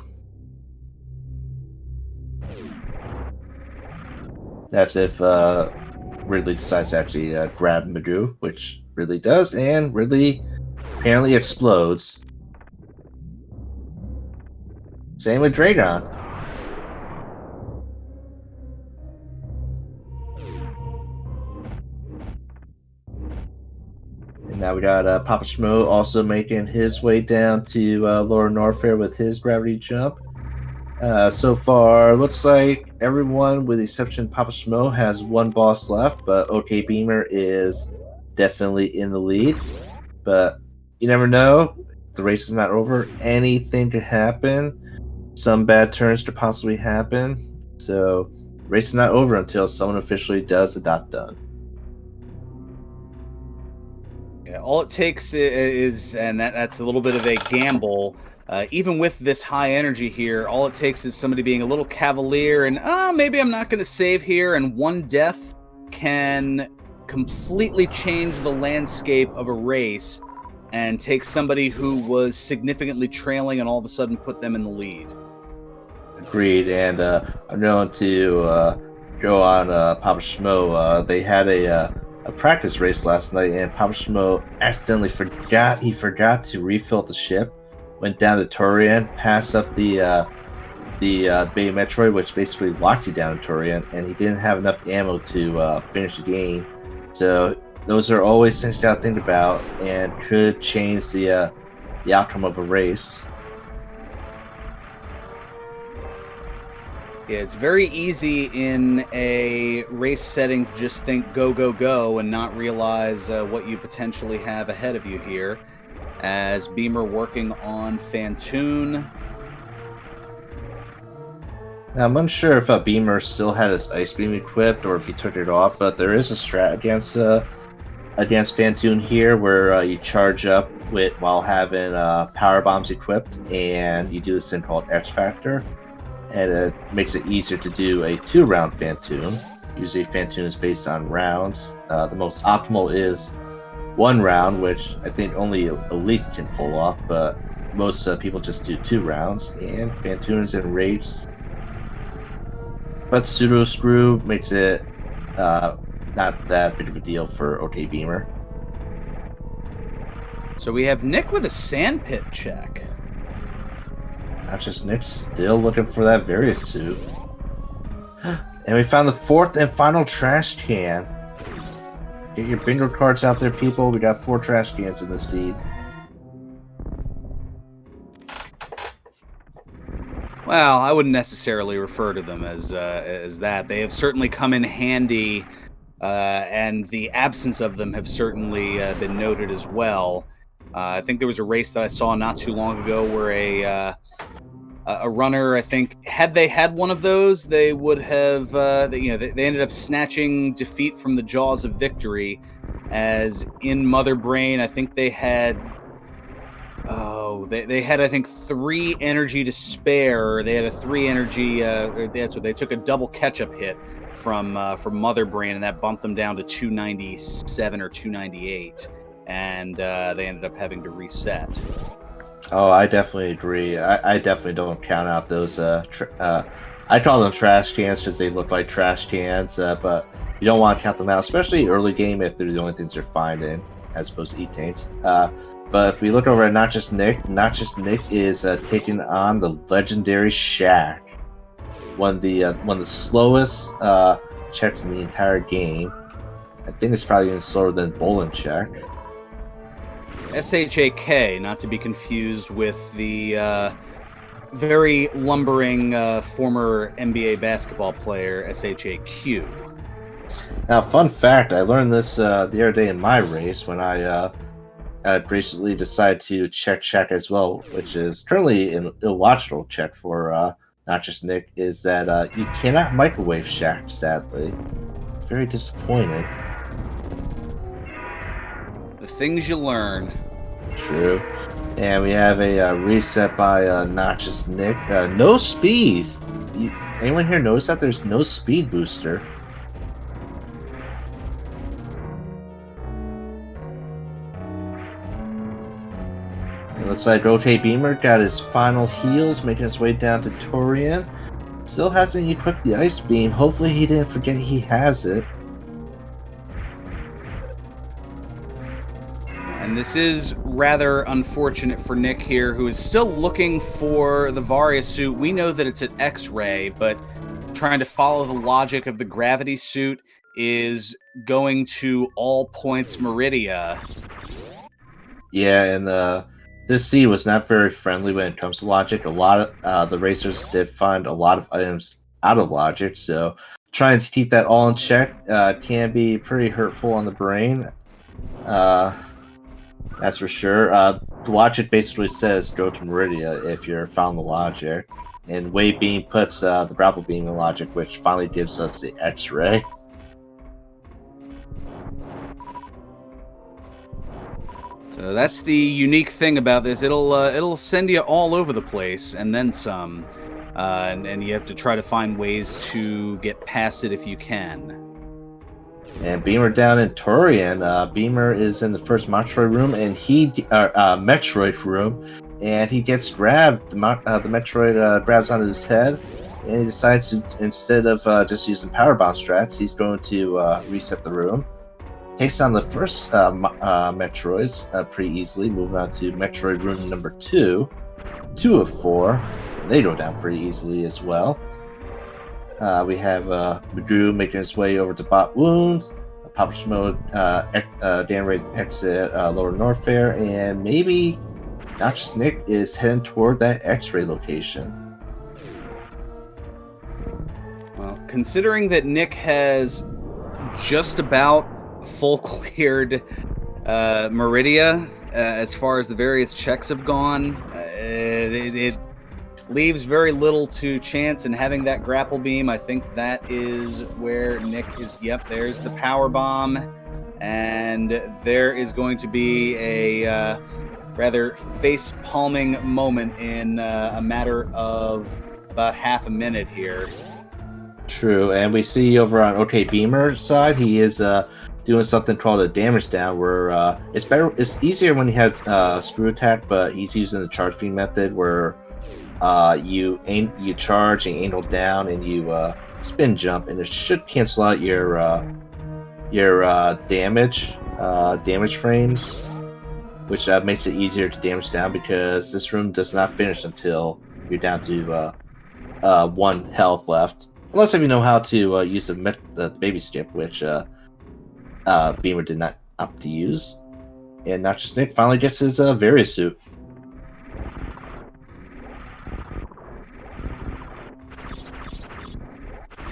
That's if Ridley decides to actually grab Maisgueuh, which Ridley does, and Ridley apparently explodes. Same with Dragon. And now we got PapaSchmo also making his way down to Lower Norfair with his gravity jump. So far, looks like everyone, with the exception of PapaSchmo, has 1 boss left, but OK Beamer is definitely in the lead. But you never know. The race is not over. Anything could happen. some bad turns to possibly happen. So race is not over until someone officially does the dot done. Yeah, all it takes is, and that's a little bit of a gamble. Even with this high energy here, all it takes is somebody being a little cavalier and maybe I'm not going to save here, and one death can completely change the landscape of a race and take somebody who was significantly trailing and all of a sudden put them in the lead. Agreed. And I'm going to go on PapaSchmo. They had a practice race last night, and PapaSchmo accidentally forgot. He forgot to refill the ship. Went down to Torian, passed up the Bay Metroid, which basically locks you down in Torian, and he didn't have enough ammo to finish the game. So those are always things you got to think about, and could change the outcome of a race. Yeah, it's very easy in a race setting to just think go, go, go and not realize what you potentially have ahead of you here. As Beamer working on Fantoon. Now, I'm unsure if Beamer still had his Ice Beam equipped or if he took it off, but there is a strat against Fantoon here where you charge up with while having power bombs equipped, and you do this thing called X Factor, and it makes it easier to do a 2-round Fantoon. Usually, Fantoon is based on rounds. The most optimal is 1 round, which I think only Elite can pull off, but most people just do 2 rounds, and Fantoon's enraged. But Pseudo Screw makes it not that big of a deal for OK Beamer. So we have Nick with a sandpit check. Noxiousnick still looking for that Various suit. And we found the 4th and final trash can. Get your bingo cards out there, people. We got 4 trash cans in the seed. Well, I wouldn't necessarily refer to them as that. They have certainly come in handy, and the absence of them have certainly been noted as well. I think there was a race that I saw not too long ago where a runner, I think, had they had one of those, they would have, they ended up snatching defeat from the jaws of victory. As in Mother Brain, I think they had. They had, I think, 3 energy to spare. They had a 3 energy. That's what they took, a double catch-up hit from Mother Brain, and that bumped them down to 297 or 298, and they ended up having to reset. Oh, I definitely agree. I definitely don't count out those. I call them trash cans because they look like trash cans, but you don't want to count them out, especially early game if they're the only things you're finding, as opposed to E-tanks. But if we look over at Noxiousnick is taking on the legendary Shack, one of the slowest checks in the entire game. I think it's probably even slower than Bolin check. SHAK, not to be confused with the very lumbering former NBA basketball player SHAQ. Now, fun fact, I learned this the other day in my race when I graciously decided to check Shack as well, which is currently an illogical check for Noxiousnick, is that you cannot microwave Shack, sadly. Very disappointing. The things you learn. True. And we have a reset by Noxiousnick. No speed! Anyone here notice that there's no speed booster? It looks like OK Beamer got his final heals, making his way down to Torian. Still hasn't equipped the Ice Beam. Hopefully he didn't forget he has it. And this is rather unfortunate for Nick here, who is still looking for the Varia suit. We know that it's an X-ray, but trying to follow the logic of the gravity suit is going to all points Meridia. Yeah, and this seed was not very friendly when it comes to logic. A lot of the racers did find a lot of items out of logic, so trying to keep that all in check can be pretty hurtful on the brain. That's for sure. The logic basically says go to Meridia if you're found the logic. And Wave Beam puts the grapple beam in logic, which finally gives us the X-ray. So that's the unique thing about this. It'll send you all over the place and then some, and you have to try to find ways to get past it if you can. And Beamer down in Torian. Beamer is in the first Metroid room, and Metroid room, and he gets grabbed. The Metroid grabs onto his head, and he decides to, instead of just using power bomb strats, he's going to reset the room. Takes on the first Metroids pretty easily, moving on to Metroid room number 2. 2 of 4. And they go down pretty easily as well. We have Maisgueuh making his way over to Bot Wound, PapaSchmo Dan Raid exit Lower Norfair, and maybe noxiousnick is heading toward that X-ray location. Well, considering that Nick has just about full cleared Meridia as far as the various checks have gone, it leaves very little to chance. And having that grapple beam, I think that is where Nick is. Yep, there's the power bomb, and there is going to be a rather face-palming moment in a matter of about half a minute here. True, and we see over on OK Beamer's side, he is doing something called a damage down, where it's easier when you have screw attack, but he's using the charge beam method, where you charge and angle down, and you spin jump, and it should cancel out your damage frames, which makes it easier to damage down, because this room does not finish until you're down to 1 health left. Unless if you know how to use the baby skip, which Beamer did not opt to use. And noxiousnick finally gets his Various suit.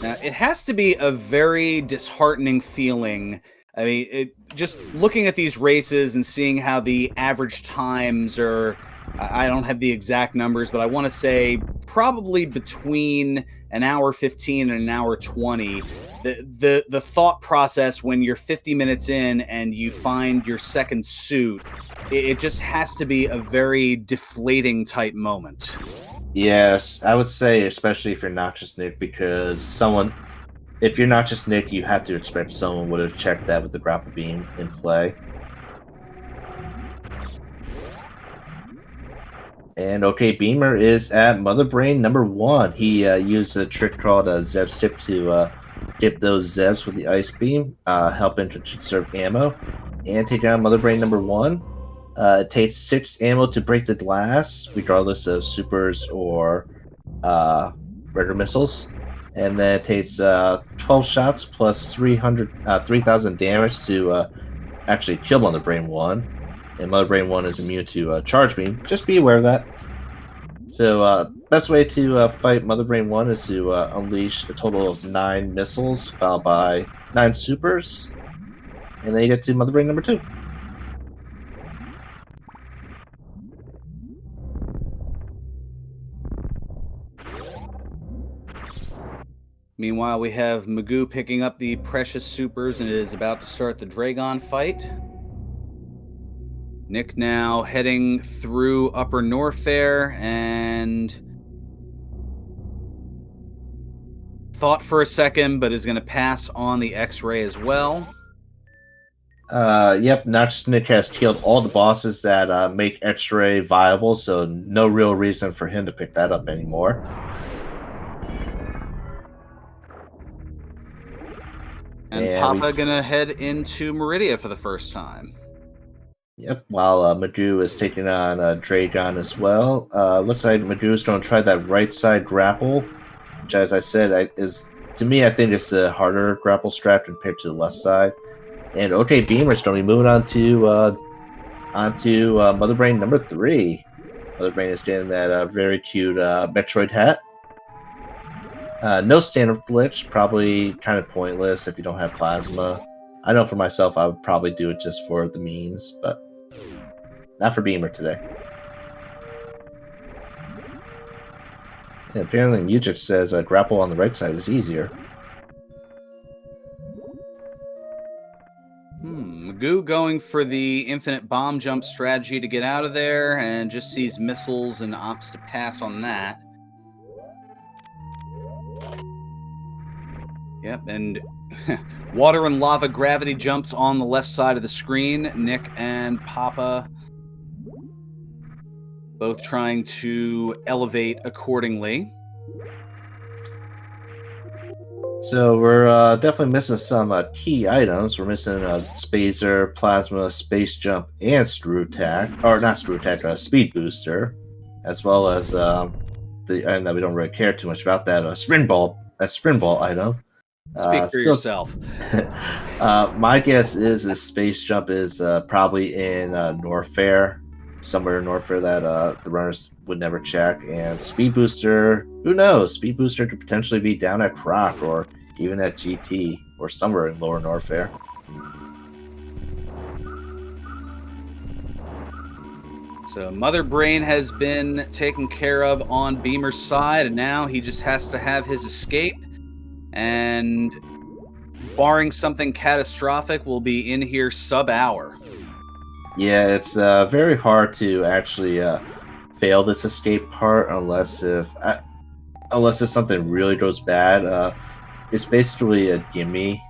Now, it has to be a very disheartening feeling. I mean, just looking at these races and seeing how the average times are, I don't have the exact numbers, but I want to say probably between an hour 15 and an hour 20. The thought process when you're 50 minutes in and you find your second suit, it just has to be a very deflating type moment. Yes, I would say, especially if you're noxiousnick, because if you're noxiousnick, you have to expect someone would have checked that with the grapple beam in play. And OK Beamer is at Mother Brain number 1. He used a trick called Zeb Stip to dip those Zebs with the Ice Beam, helping to conserve ammo, and take down Mother Brain number 1. It takes 6 ammo to break the glass, regardless of supers or regular missiles. And then it takes 12 shots plus 3,000 damage to actually kill Mother Brain 1. And Mother Brain 1 is immune to Charge Beam. Just be aware of that. So, best way to fight Mother Brain 1 is to unleash a total of 9 missiles, followed by 9 supers. And then you get to Mother Brain number 2. Meanwhile, we have Maisgueuh picking up the precious supers and is about to start the Dragon fight. Nick now heading through Upper Norfair and thought for a second, but is going to pass on the X-ray as well. Yep, noxiousnick has killed all the bosses that make X-ray viable, so no real reason for him to pick that up anymore. And Papa gonna head into Meridia for the first time. Yep, while Maisgueuh is taking on Dragon as well. Looks like Maisgueuh is going to try that right side grapple, which, as I said, to me, I think it's a harder grapple strat compared to the left side. And OK Beamer's going to be moving onto Mother Brain number 3. Mother Brain is getting that very cute Metroid hat. No standard glitch, probably kind of pointless if you don't have plasma. I know for myself, I would probably do it just for the memes, but not for Beamer today. And apparently, music says grapple on the right side is easier. Maisgueuh going for the infinite bomb jump strategy to get out of there, and just sees missiles and opts to pass on that. Yep, and water and lava gravity jumps on the left side of the screen. Nick and Papa both trying to elevate accordingly. So we're definitely missing some key items. We're missing Spacer, Plasma, Space Jump, and Screw Attack, or not Screw Attack, Speed Booster, as well as and we don't really care too much about that Sprint Ball item. Speak for yourself. My guess is Space Jump is probably in Norfair, somewhere in Norfair that the runners would never check. And Speed Booster, who knows? Speed Booster could potentially be down at Croc or even at GT or somewhere in Lower Norfair. So Mother Brain has been taken care of on Beamer's side, and now he just has to have his escape. And barring something catastrophic, will be in here sub-hour. Yeah, it's very hard to actually fail this escape part unless if something really goes bad. It's basically a gimme.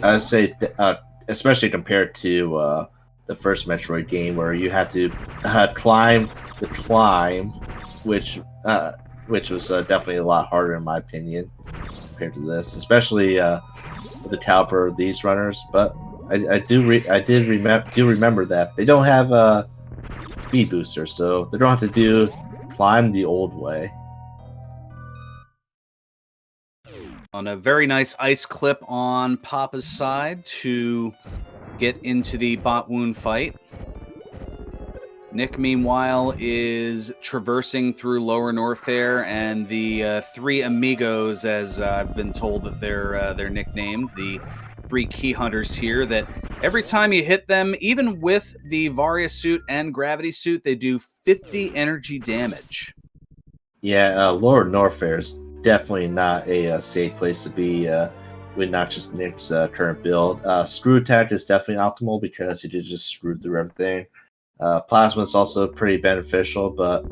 I would say, especially compared to the first Metroid game, where you had to climb the climb, which was definitely a lot harder in my opinion compared to this, especially with the caliber of these runners. But I do remember that they don't have a speed booster, so they don't have to climb the old way. On a very nice ice clip on Papa's side to get into the bot wound fight. Nick, meanwhile, is traversing through Lower Norfair, and the three amigos, as I've been told that they're nicknamed, the three key hunters here, that every time you hit them, even with the Varia suit and gravity suit, they do 50 energy damage. Yeah, Lower Norfair is definitely not a safe place to be with noxiousnick's current build. Screw Attack is definitely optimal because you did just screw through everything. Plasma is also pretty beneficial, but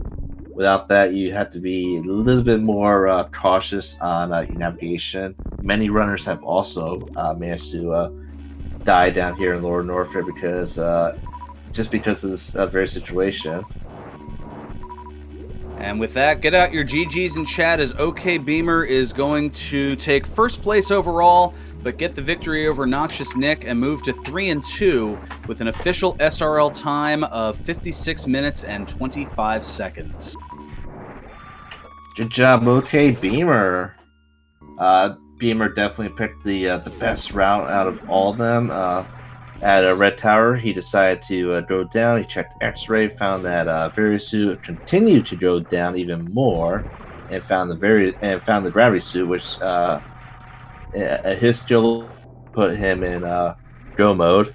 without that, you have to be a little bit more cautious on your navigation. Many runners have also managed to die down here in Lower Norfair because of this very situation. And with that, get out your GGs in chat, as OK Beamer is going to take first place overall, but get the victory over noxiousnick and move to 3-2 with an official SRL time of 56 minutes and 25 seconds. Good job, OK Beamer. Beamer definitely picked the best route out of all of them. At a Red Tower, he decided to go down. He checked X-ray, found that Varisuit continued to go down even more, and found the gravity suit, which his skill put him in go mode.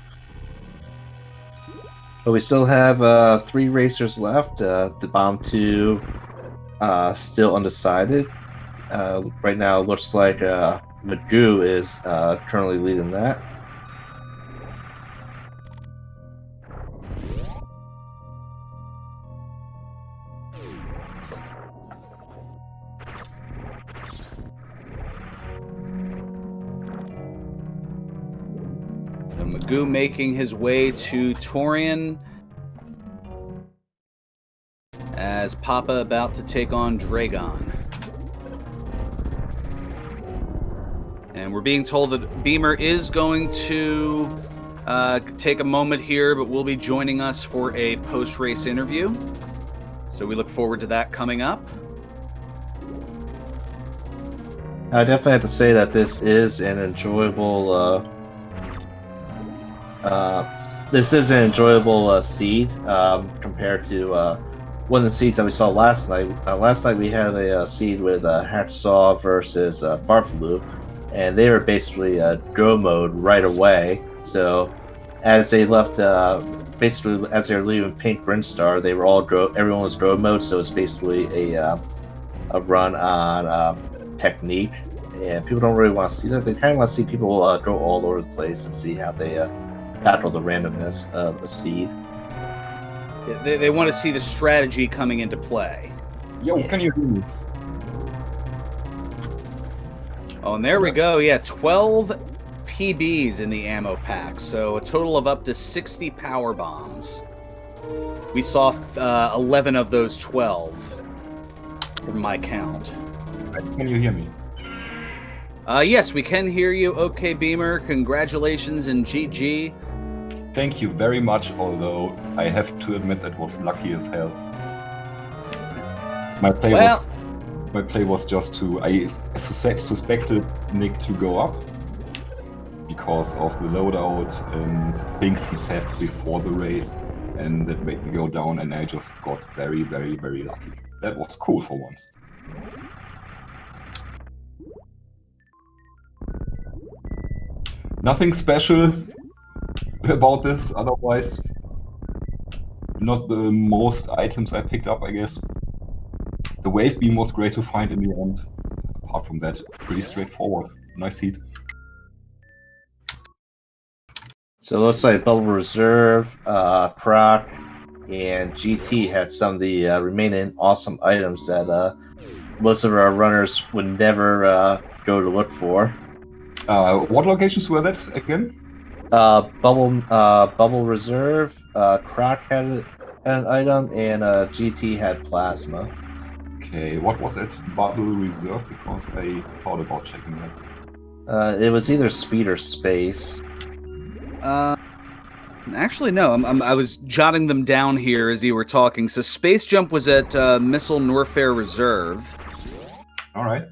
But we still have 3 racers left. The Bomb 2 still undecided. Right now, it looks like Maisgueuh is currently leading that. Maisgueuh making his way to Torian, as Papa about to take on Dragon. And we're being told that Beamer is going to take a moment here, but will be joining us for a post-race interview. So we look forward to that coming up. I definitely have to say that this is an enjoyable seed compared to one of the seeds that we saw last night. Last night we had a seed with Hacksaw versus Farflu, and they were basically go mode right away. So as they left, basically as they were leaving Pink Brinstar, they were all everyone was go mode. So it's basically a run on technique, and people don't really want to see that. They kind of want to see people go all over the place and see how they tackle the randomness of a seed. They want to see the strategy coming into play. Yo, can you hear me? Oh, and there we go. Yeah, 12 PBs in the ammo pack, so a total of up to 60 power bombs. We saw 11 of those 12 from my count. Can you hear me? Yes, we can hear you. Okay, Beamer, congratulations and GG. Thank you very much, although I have to admit that was lucky as hell. My play was just I suspected Nick to go up because of the loadout and things he said before the race, and that made me go down, and I just got very, very, very lucky. That was cool for once. Nothing special about this, otherwise. Not the most items I picked up, I guess. The wave beam was great to find in the end. Apart from that, pretty straightforward. Nice seat. So it looks like Bubble Reserve, Proc, and GT had some of the remaining awesome items that most of our runners would never go to look for. What locations were that again? Bubble Reserve, Croc had an item, and GT had Plasma. Okay, what was it? Bubble Reserve? Because I thought about checking that. It was either Speed or Space. Actually, no. I was jotting them down here as you were talking. So Space Jump was at Missile Norfair Reserve. All right.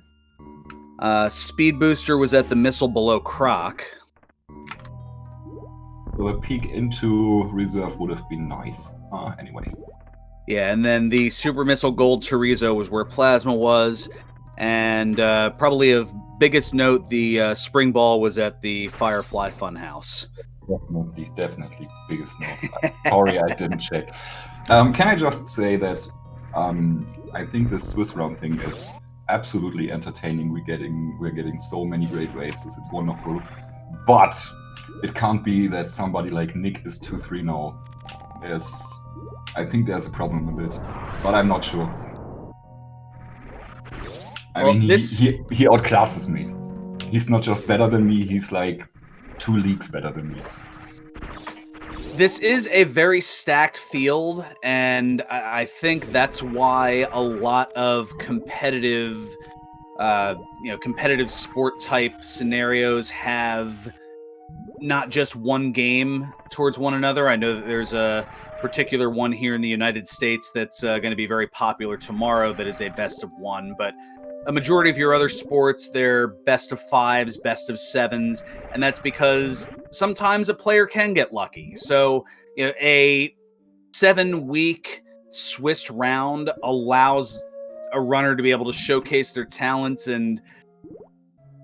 Speed Booster was at the Missile Below Croc. So a peek into Reserve would have been nice. Anyway. Yeah, and then the Super Missile Gold Chorizo was where Plasma was. And probably of biggest note, the Spring Ball was at the Firefly Funhouse. Definitely biggest note. Sorry, I didn't check. Can I just say that I think the Swiss round thing is absolutely entertaining. We're getting so many great races. It's wonderful, but it can't be that somebody like Nick is 2-3 now. I think there's a problem with it, but I'm not sure. I mean, he outclasses me. He's not just better than me. He's like 2 leagues better than me. This is a very stacked field, and I think that's why a lot of competitive sport type scenarios have not just one game towards one another. I know that there's a particular one here in the United States that's going to be very popular tomorrow that is a best of one, but a majority of your other sports, they're best of 5s, best of 7s, and that's because sometimes a player can get lucky. So, a 7-week Swiss round allows a runner to be able to showcase their talents and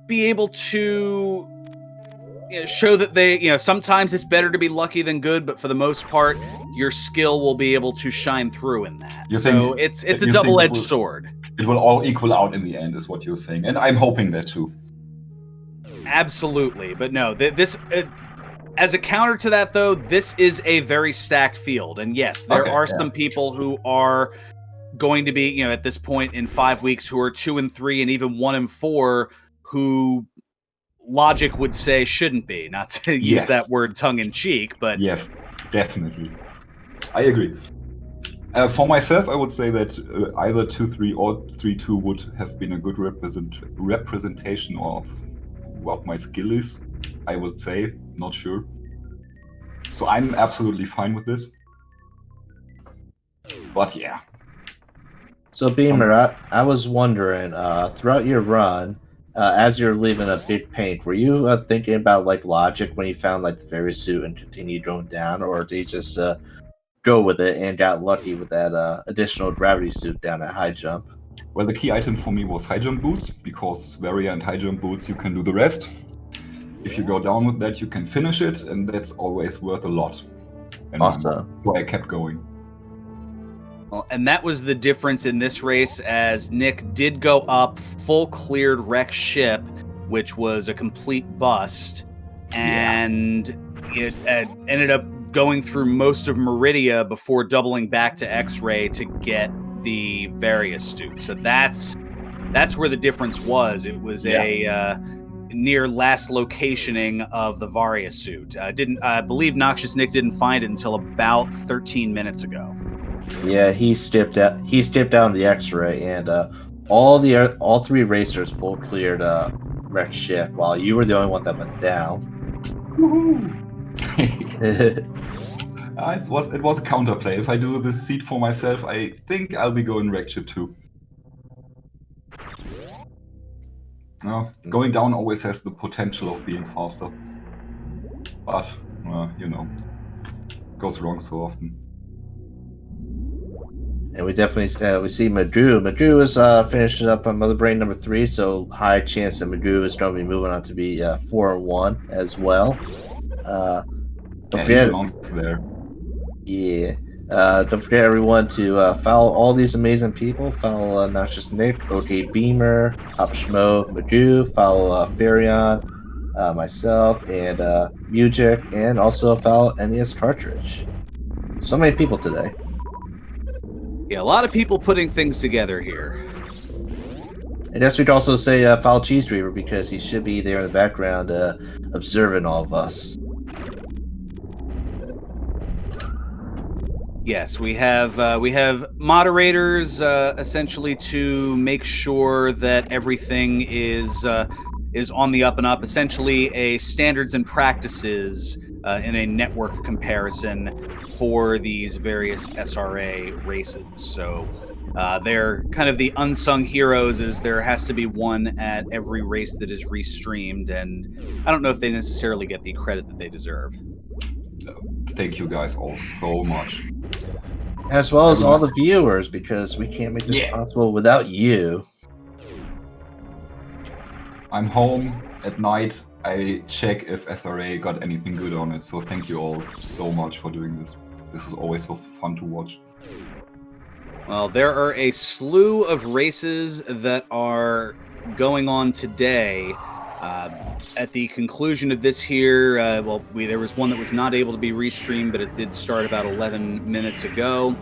be able to show that they, sometimes it's better to be lucky than good, but for the most part, your skill will be able to shine through in that. So it's a double-edged sword. It will all equal out in the end, is what you're saying, and I'm hoping that too. Absolutely, but no, this as a counter to that, though, this is a very stacked field, and yes, there are some people who are going to be, at this point in 5 weeks, who are 2-3 and even 1-4, who logic would say shouldn't be. Not to use that word tongue in cheek, but yes, definitely, I agree. For myself, I would say that either 2-3 or 3-2 would have been a good representation of what my skill is. I would say, not sure. So I'm absolutely fine with this. But yeah. So Beamer, I was wondering, throughout your run, as you're leaving a big paint, were you thinking about like logic when you found like the fairy suit and continued going down, or did you just go with it and got lucky with that additional gravity suit down at high jump? Well, the key item for me was high jump boots, because Varia and high jump boots, you can do the rest. If you go down with that, you can finish it, and that's always worth a lot. And awesome. so I kept going. Well, and that was the difference in this race, as Nick did go up full cleared wreck ship, which was a complete bust, and it ended up going through most of Meridia before doubling back to X-ray to get the Various suit. So that's where the difference was. It was a near last locationing of the Varia suit. I believe noxiousnick didn't find it until about 13 minutes ago. Yeah, he stepped out. He stepped down the X-ray, and all three racers full cleared wrecked ship, while you were the only one that went down. It was a counterplay. If I do this seat for myself, I think I'll be going wreck ship too. Going down always has the potential of being faster, but goes wrong so often. And we definitely we see Maisgueuh. Maisgueuh is finishing up on Mother Brain number 3, so high chance that Maisgueuh is going to be moving on to be 4-1 as well. Don't forget, he belongs there. Yeah. Don't forget, everyone, to follow all these amazing people. Follow noxiousnick, OK Beamer, PapaSchmo, Maisgueuh. Follow Farion, myself, and Music, and also follow NES Cartridge. So many people today. Yeah, a lot of people putting things together here. I guess we'd also say follow Cheese Dreamer, because he should be there in the background observing all of us. Yes, we have moderators essentially to make sure that everything is on the up and up. Essentially, a standards and practices in a network comparison for these various SRA races. So they're kind of the unsung heroes, as there has to be one at every race that is restreamed, and I don't know if they necessarily get the credit that they deserve. Thank you guys all so much. As well as all the viewers, because we can't make this possible without you. I'm home at night. I check if SRA got anything good on it. So thank you all so much for doing this. This is always so fun to watch. Well, there are a slew of races that are going on today. At the conclusion of this here, there was one that was not able to be restreamed, but it did start about 11 minutes ago.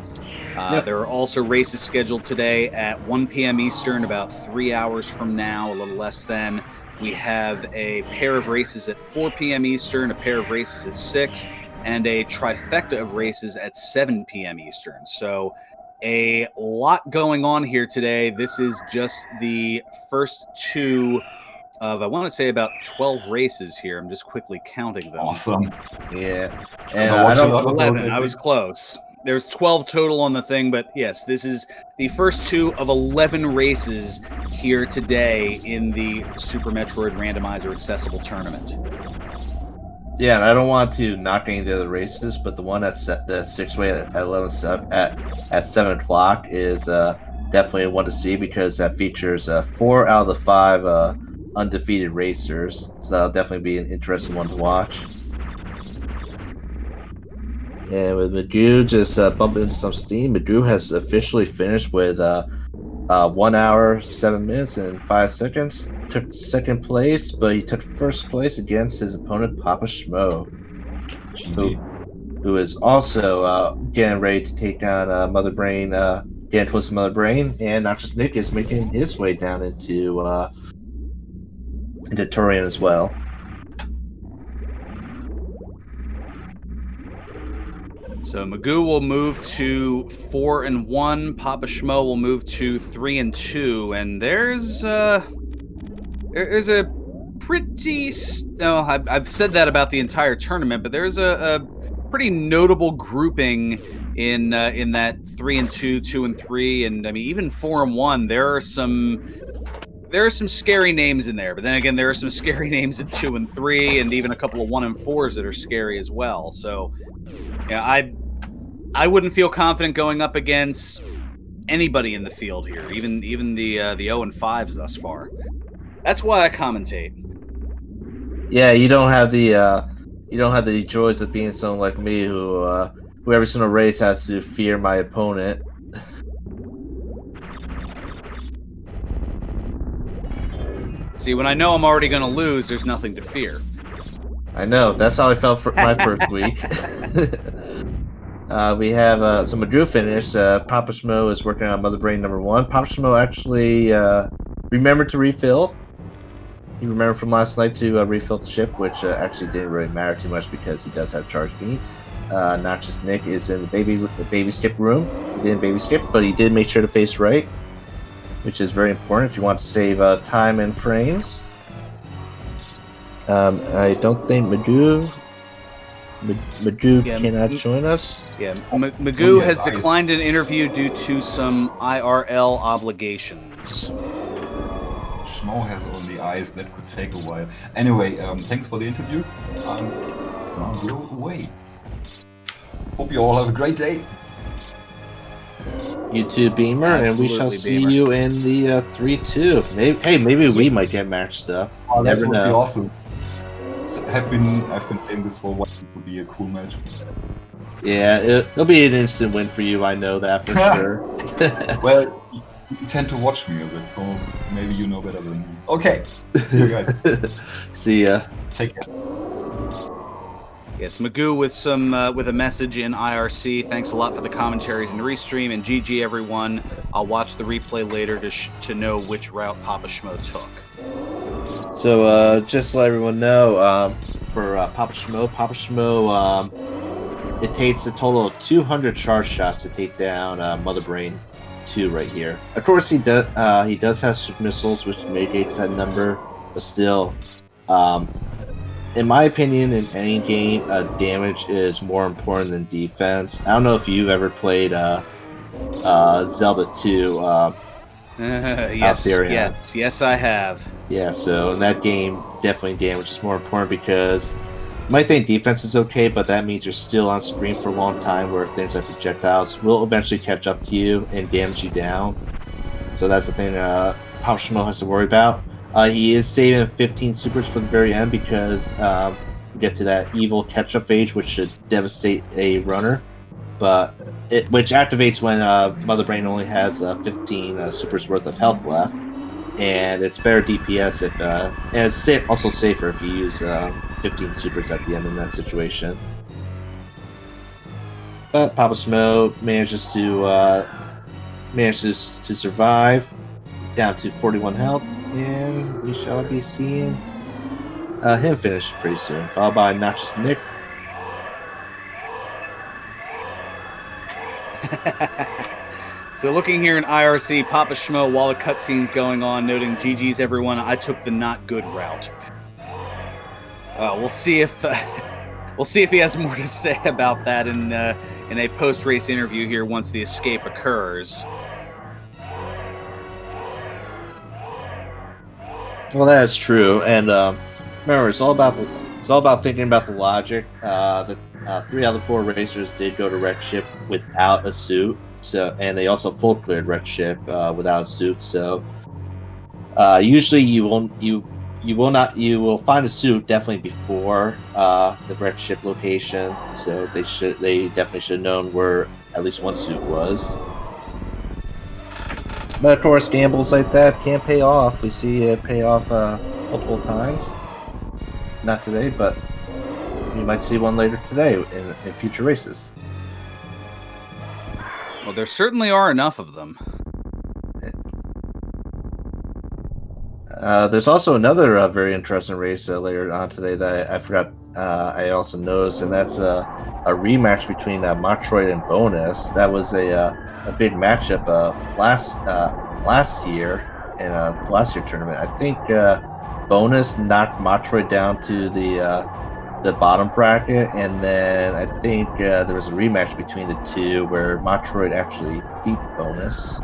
There are also races scheduled today at 1 p.m. Eastern, about 3 hours from now, a little less than. We have a pair of races at 4 p.m. Eastern, a pair of races at 6, and a trifecta of races at 7 p.m. Eastern. So a lot going on here today. This is just the first two of, I want to say, about 12 races here. I'm just quickly counting them. Awesome. Yeah. And I don't 11. I was close. There's 12 total on the thing, but yes, this is the first two of 11 races here today in the Super Metroid Randomizer Accessible Tournament. Yeah, and I don't want to knock any of the other races, but the one that's the 6-way at 11 at 7 o'clock is definitely one to see, because that features 4 out of the 5 undefeated racers. So that'll definitely be an interesting one to watch. And with Maisgueuh just bumping into some steam, Maisgueuh has officially finished with 1 hour, 7 minutes, and 5 seconds. Took second place, but he took first place against his opponent, PapaSchmo, who is also getting ready to take on Mother Brain, getting close to Mother Brain, and noxiousnick is making his way down into Turian as well. So Maisgueuh will move to 4-1. PapaSchmo will move to 3-2, and there's a pretty. I've said that about the entire tournament, but there's a pretty notable grouping in that 3-2, 2-3, and I mean even 4-1. There are some scary names in there, but then again, there are some scary names in 2 and 3, and even a couple of 1 and 4s that are scary as well. So, yeah, I wouldn't feel confident going up against anybody in the field here, even the 0 and 5s thus far. That's why I commentate. Yeah, you don't have the joys of being someone like me who every single race has to fear my opponent. See, when I know I'm already going to lose, there's nothing to fear. I know. That's how I felt for my first week. We have some Maisgueuh finish. PapaSchmo is working on Mother Brain number 1. PapaSchmo actually remembered to refill. He remembered from last night to refill the ship, which actually didn't really matter too much because he does have charge beam. Noxiousnick is in the baby skip room. He didn't baby skip, but he did make sure to face right, which is very important if you want to save time and frames. I don't think Maisgueuh cannot join us. Yeah, Maisgueuh has declined an interview due to some IRL obligations. Schmo has only eyes, that could take a while. Anyway, thanks for the interview. Now we're away. Hope you all have a great day. You too, Beamer, and we shall see you in the 3-2. Maybe we might get matched up. Oh, that Never would know. be awesome. I've been playing this for a while. It would be a cool match. Yeah, it'll be an instant win for you. I know that for sure. Well, you tend to watch me a bit, so maybe you know better than me. Okay, see you guys. See ya. Take care. Yes, Maisgueuh with a message in IRC. Thanks a lot for the commentaries and restream, and GG everyone. I'll watch the replay later to know which route PapaSchmo took. So just to let everyone know, for PapaSchmo, it takes a total of 200 charge shots to take down Mother Brain 2 right here. Of course, he does have super missiles, which mitigates that number, but still, in my opinion, in any game, damage is more important than defense. I don't know if you've ever played Zelda 2. Yes, I have. Yeah, so in that game, definitely damage is more important because you might think defense is okay, but that means you're still on screen for a long time where things like projectiles will eventually catch up to you and damage you down. So that's the thing PapaSchmo has to worry about. He is saving 15 supers for the very end because we get to that evil catch-up phase, which should devastate a runner, which activates when Mother Brain only has 15 supers worth of health left, and it's better DPS if, and it's also safer if you use 15 supers at the end in that situation. But PapaSchmo manages to survive down to 41 health. And we shall be seeing him finish pretty soon, followed by noxiousnick. So looking here in IRC, PapaSchmo, while the cutscene's going on, noting GG's everyone, I took the not good route. We'll see if he has more to say about that in a post-race interview here once the escape occurs. Well, that is true, and remember, it's all about thinking about the logic. The 3 out of the 4 racers did go to Red Ship without a suit, and they also full cleared Red Ship without a suit. So usually you will find a suit definitely before the Red Ship location. So they definitely should have known where at least one suit was. But of course, gambles like that can pay off. We see it pay off multiple times. Not today, but you might see one later today in future races. Well, there certainly are enough of them. There's also another very interesting race later on today that I forgot. I also noticed, and that's a rematch between Metroid and Bonus. That was a big matchup last year in the last year tournament. I think Bonus knocked Metroid down to the bottom bracket, and then I think there was a rematch between the two where Metroid actually beat Bonus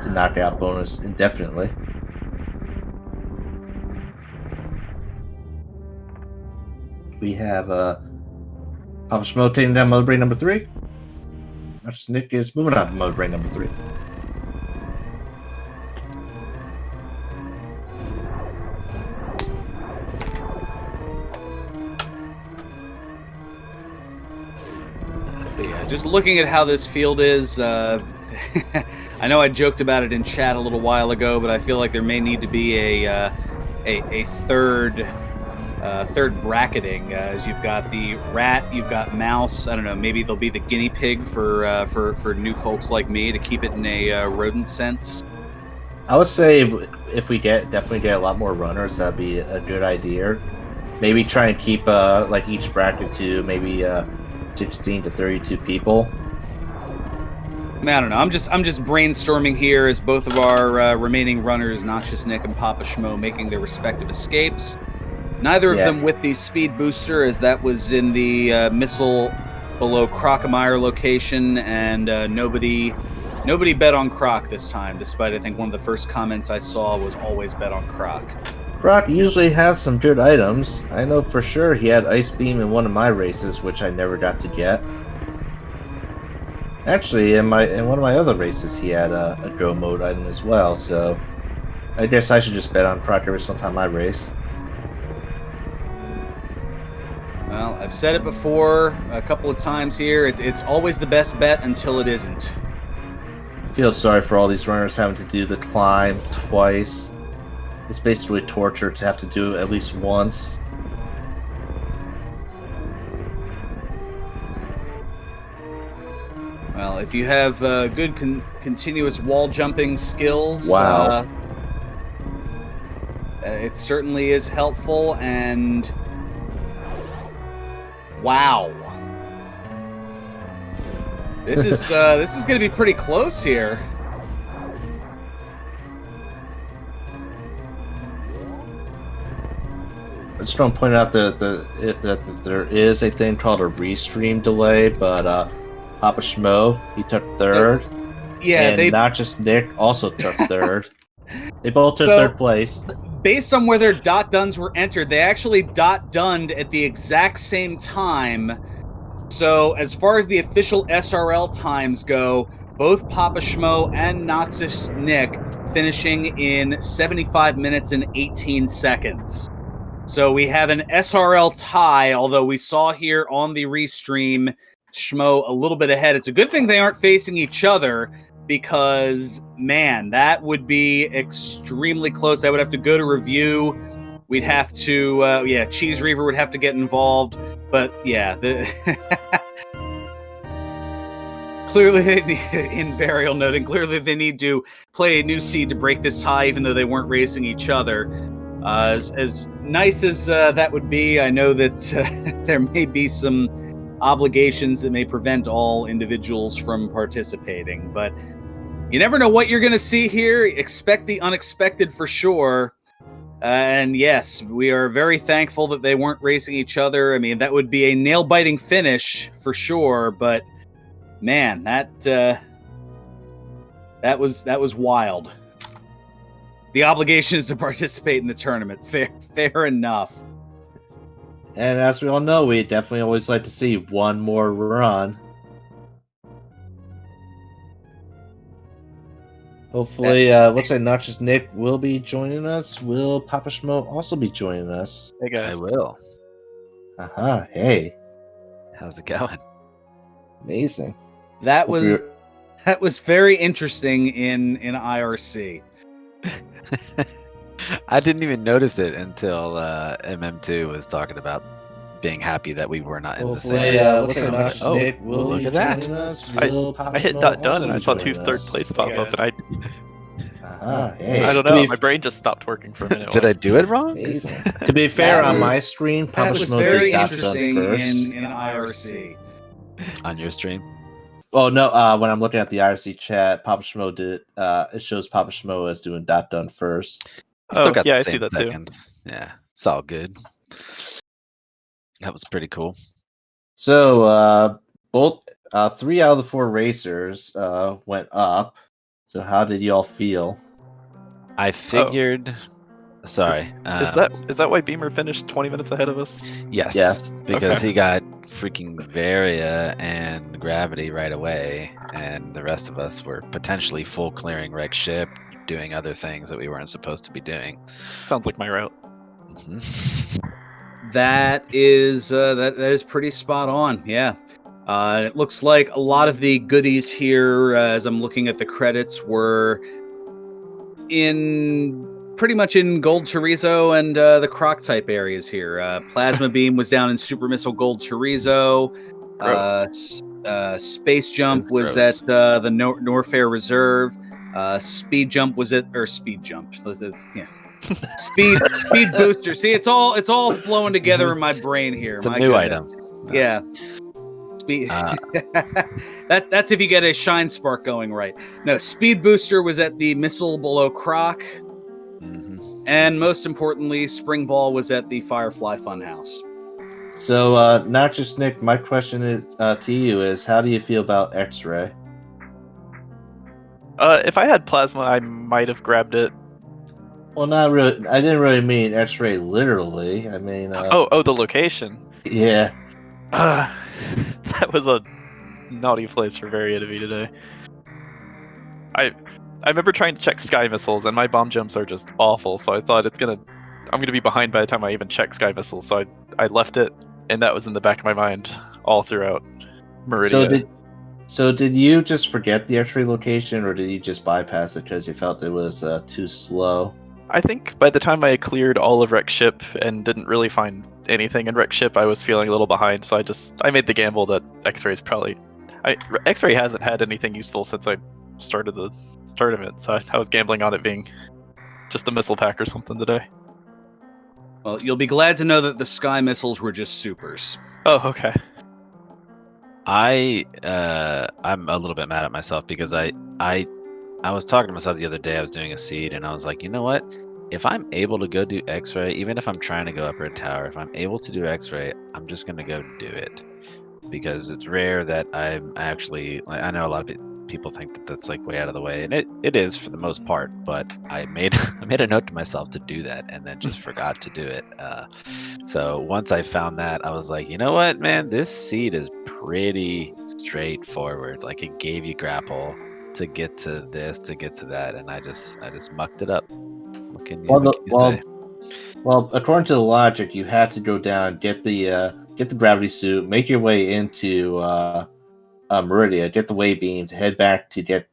to knock out Bonus indefinitely. We have PapaSchmo taking down Mother Brain number 3. Nick is moving on to Mother Brain number 3. Yeah, just looking at how this field is, I know I joked about it in chat a little while ago, but I feel like there may need to be a a third bracketing, as you've got the rat, you've got mouse. I don't know, maybe they'll be the guinea pig for new folks like me to keep it in a rodent sense. I would say if we definitely get a lot more runners, that'd be a good idea. Maybe try and keep like each bracket to maybe 16 to 32 people. I mean, I don't know. I'm just brainstorming here as both of our remaining runners, noxiousnick and PapaSchmo, making their respective escapes. Neither of them with the speed booster, as that was in the missile below Crocomire location, and nobody bet on Croc this time, despite I think one of the first comments I saw was always bet on Croc. Croc usually has some good items. I know for sure he had Ice Beam in one of my races, which I never got to get. Actually, in one of my other races, he had a Go Mode item as well, so I guess I should just bet on Croc every single time I race. Well, I've said it before a couple of times here. It's always the best bet until it isn't. I feel sorry for all these runners having to do the climb twice. It's basically torture to have to do it at least once. Well, if you have good continuous wall jumping skills, wow, it certainly is helpful. And wow, this is going to be pretty close here. I just want to point out that there is a thing called a restream delay, but PapaSchmo, he took third. Yeah, and noxiousnick also took third. They both took third place. Based on where their dot duns were entered, they actually dot dunned at the exact same time. So as far as the official SRL times go, both PapaSchmo and noxiousnick finishing in 75 minutes and 18 seconds. So we have an SRL tie, although we saw here on the restream Schmo a little bit ahead. It's a good thing they aren't facing each other, because, man, that would be extremely close. I would have to go to review. We'd have to, Cheese Reaver would have to get involved. But, yeah, clearly they need, in Burial noting, clearly they need to play a new seed to break this tie, even though they weren't racing each other. As nice as that would be, I know that there may be some obligations that may prevent all individuals from participating, but you never know what you're going to see here. Expect the unexpected for sure. And yes, we are very thankful that they weren't racing each other. I mean, that would be a nail-biting finish for sure, but man, that was wild. The obligation is to participate in the tournament. Fair enough. And as we all know, we definitely always like to see one more run. Hopefully, looks like noxiousnick will be joining us. Will PapaSchmo also be joining us? Hey guys. I will. Hey. How's it going? Amazing. That was very interesting in IRC. I didn't even notice it until MM2 was talking about being happy that we were not in the same. Looks like noxiousnick will look be at that. joining us. I hit dot done and I saw 2 third place pop up, and Hey. I don't know. My brain just stopped working for a minute. Did I do it wrong? To be fair, on my screen, That was PapaSchmo very did dot interesting done first. in IRC. On your stream? Oh no! When I'm looking at the IRC chat, PapaSchmo did. It shows PapaSchmo as doing dot done first. Still got yeah, the I see same that second. Yeah, it's all good. That was pretty cool. So both 3 out of the 4 racers went up. So how did y'all feel? I figured. Sorry. Is that why Beamer finished 20 minutes ahead of us? Yes. Because Okay. he got freaking Varia and Gravity right away, and the rest of us were potentially full clearing wreck ship, doing other things that we weren't supposed to be doing. Sounds like my route. That is pretty spot on. Yeah. It looks like a lot of the goodies here, as I'm looking at the credits, were in pretty much in Gold Chorizo and the Croc type areas here. Plasma Beam was down in Super Missile Gold Chorizo. Space Jump That's was gross. at the Norfair Reserve. Speed Jump was at Speed Jump. Yeah. Speed Booster. See, it's all flowing together in my brain here. It's a My new goodness. item. Yeah. Speed. That's if you get a Shine Spark going right. No, Speed Booster was at the Missile Below Croc. Mhm. And most importantly, Spring Ball was at the Firefly Funhouse. So, noxiousnick, my question is to you is, how do you feel about X-Ray? If I had plasma, I might have grabbed it. Well, not really. I didn't really mean X-ray literally. I mean, Oh, the location. yeah. That was a naughty place for Varia to be today. I remember trying to check sky missiles, and my bomb jumps are just awful. So I thought I'm gonna be behind by the time I even check sky missiles. So I left it, and that was in the back of my mind all throughout Meridia. So did you just forget the X-ray location, or did you just bypass it because you felt it was too slow? I think by the time I cleared all of Wreck Ship and didn't really find anything in Wreck Ship, I was feeling a little behind. So I made the gamble that X-Ray's probably. X-Ray hasn't had anything useful since I started the tournament, so I was gambling on it being just a missile pack or something today. Well, you'll be glad to know that the Sky Missiles were just supers. Oh, okay. I'm a little bit mad at myself because I was talking to myself the other day. I was doing a seed and I was like, you know what? If I'm able to go do X-ray, even if I'm trying to go up a tower, if I'm able to do X-ray, I'm just gonna go do it because it's rare that I'm actually. Like, I know a lot of people think that that's like way out of the way, and it is for the most part. But I made a note to myself to do that, and then just forgot to do it. So once I found that, I was like, you know what, man, this seed is pretty straightforward. Like it gave you grapple to get to this, to get to that, and I just mucked it up. What can you say? Well, according to the logic, you had to go down, get the gravity suit, make your way into Meridia, get the wave beam to head back to get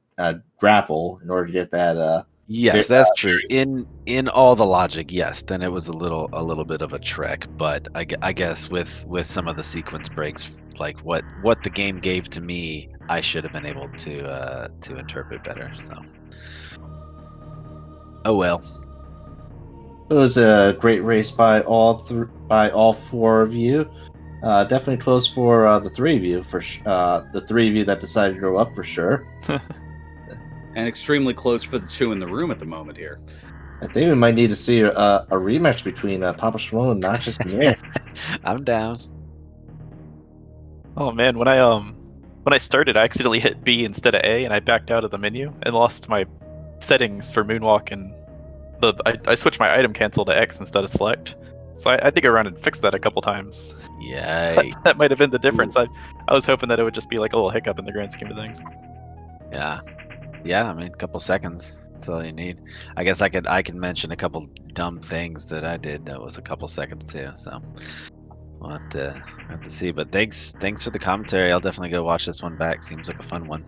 grapple in order to get that. Yes, that's true. In all the logic, yes. Then it was a little bit of a trek, but I guess with some of the sequence breaks, like what the game gave to me, I should have been able to interpret better. So, oh well. It was a great race by all four of you. Definitely close for the three of you, the three of you that decided to go up for sure. And extremely close for the two in the room at the moment here. I think we might need to see a rematch between PapaSchmo and noxiousnick. I'm down. Oh man, when I started, I accidentally hit B instead of A, and I backed out of the menu and lost my settings for Moonwalk, and I switched my item cancel to X instead of select. So I had to go around and fix that a couple times. Yikes. That might have been the difference. I was hoping that it would just be like a little hiccup in the grand scheme of things. Yeah, I mean, a couple seconds. That's all you need. I guess I could mention a couple dumb things that I did that was a couple seconds too. So we'll have to see. But thanks for the commentary. I'll definitely go watch this one back. Seems like a fun one.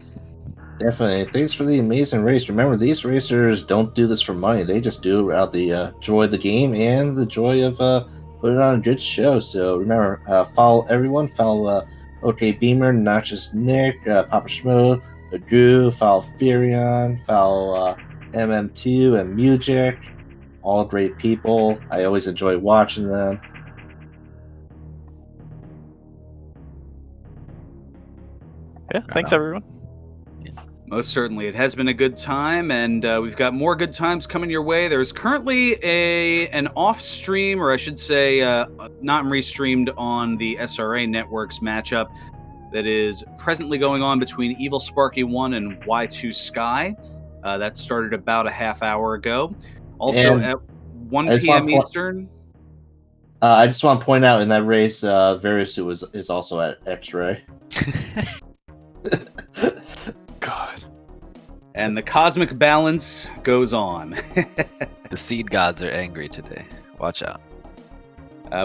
Definitely. Thanks for the amazing race. Remember, these racers don't do this for money. They just do it out the joy of the game and the joy of putting on a good show. So remember, follow everyone. Follow OK Beamer, noxiousnick, PapaSchmo, Maisgueuh, follow Furion, follow MM2 and Music. All great people. I always enjoy watching them. Yeah, thanks everyone. Most certainly. It has been a good time, and we've got more good times coming your way. There's currently an off-stream, or I should say not restreamed on the SRA Networks matchup that is presently going on between Evil Sparky 1 and Y2 Sky. That started about a half hour ago. Also at 1 p.m. Eastern. I just want to point out in that race, Varisu is also at X-Ray. God. And the cosmic balance goes on. The seed gods are angry today. Watch out.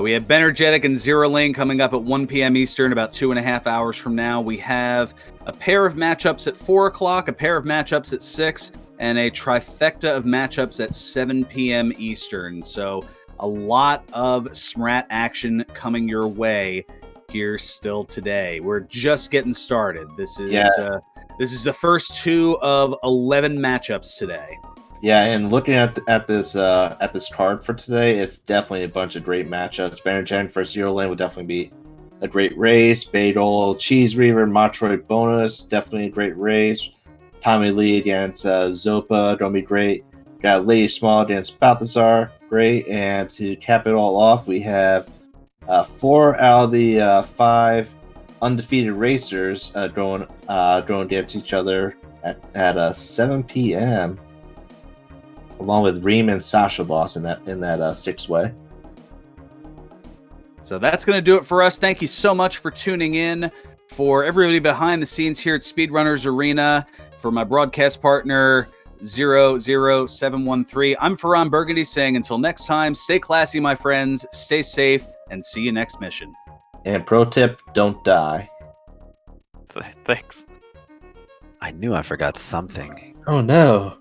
We have Benergetic and Zero Lane coming up at 1 p.m. Eastern, about 2.5 hours from now. We have a pair of matchups at 4 o'clock, a pair of matchups at 6, and a trifecta of matchups at 7 p.m. Eastern. So a lot of SMRAT action coming your way here still today. We're just getting started. This is the first 2 of 11 matchups today. Yeah, and looking at this card for today, it's definitely a bunch of great matchups. Bannergen for Zero Lane would definitely be a great race. Beidol, Cheese Reaver, Metroid Bonus, definitely a great race. Tommy Lee against Zopa, gonna be great. Got Lady Small against Balthazar, great. And to cap it all off, we have 4 out of the 5 undefeated racers going against each other at 7 p.m. along with Reem and Sasha Boss in that 6-way. So that's going to do it for us. Thank you so much for tuning in. For everybody behind the scenes here at Speedrunners Arena, for my broadcast partner 00713, I'm Ferran Burgundy saying until next time, stay classy, my friends, stay safe, and see you next mission. And pro tip, don't die. Thanks. I knew I forgot something. Oh no.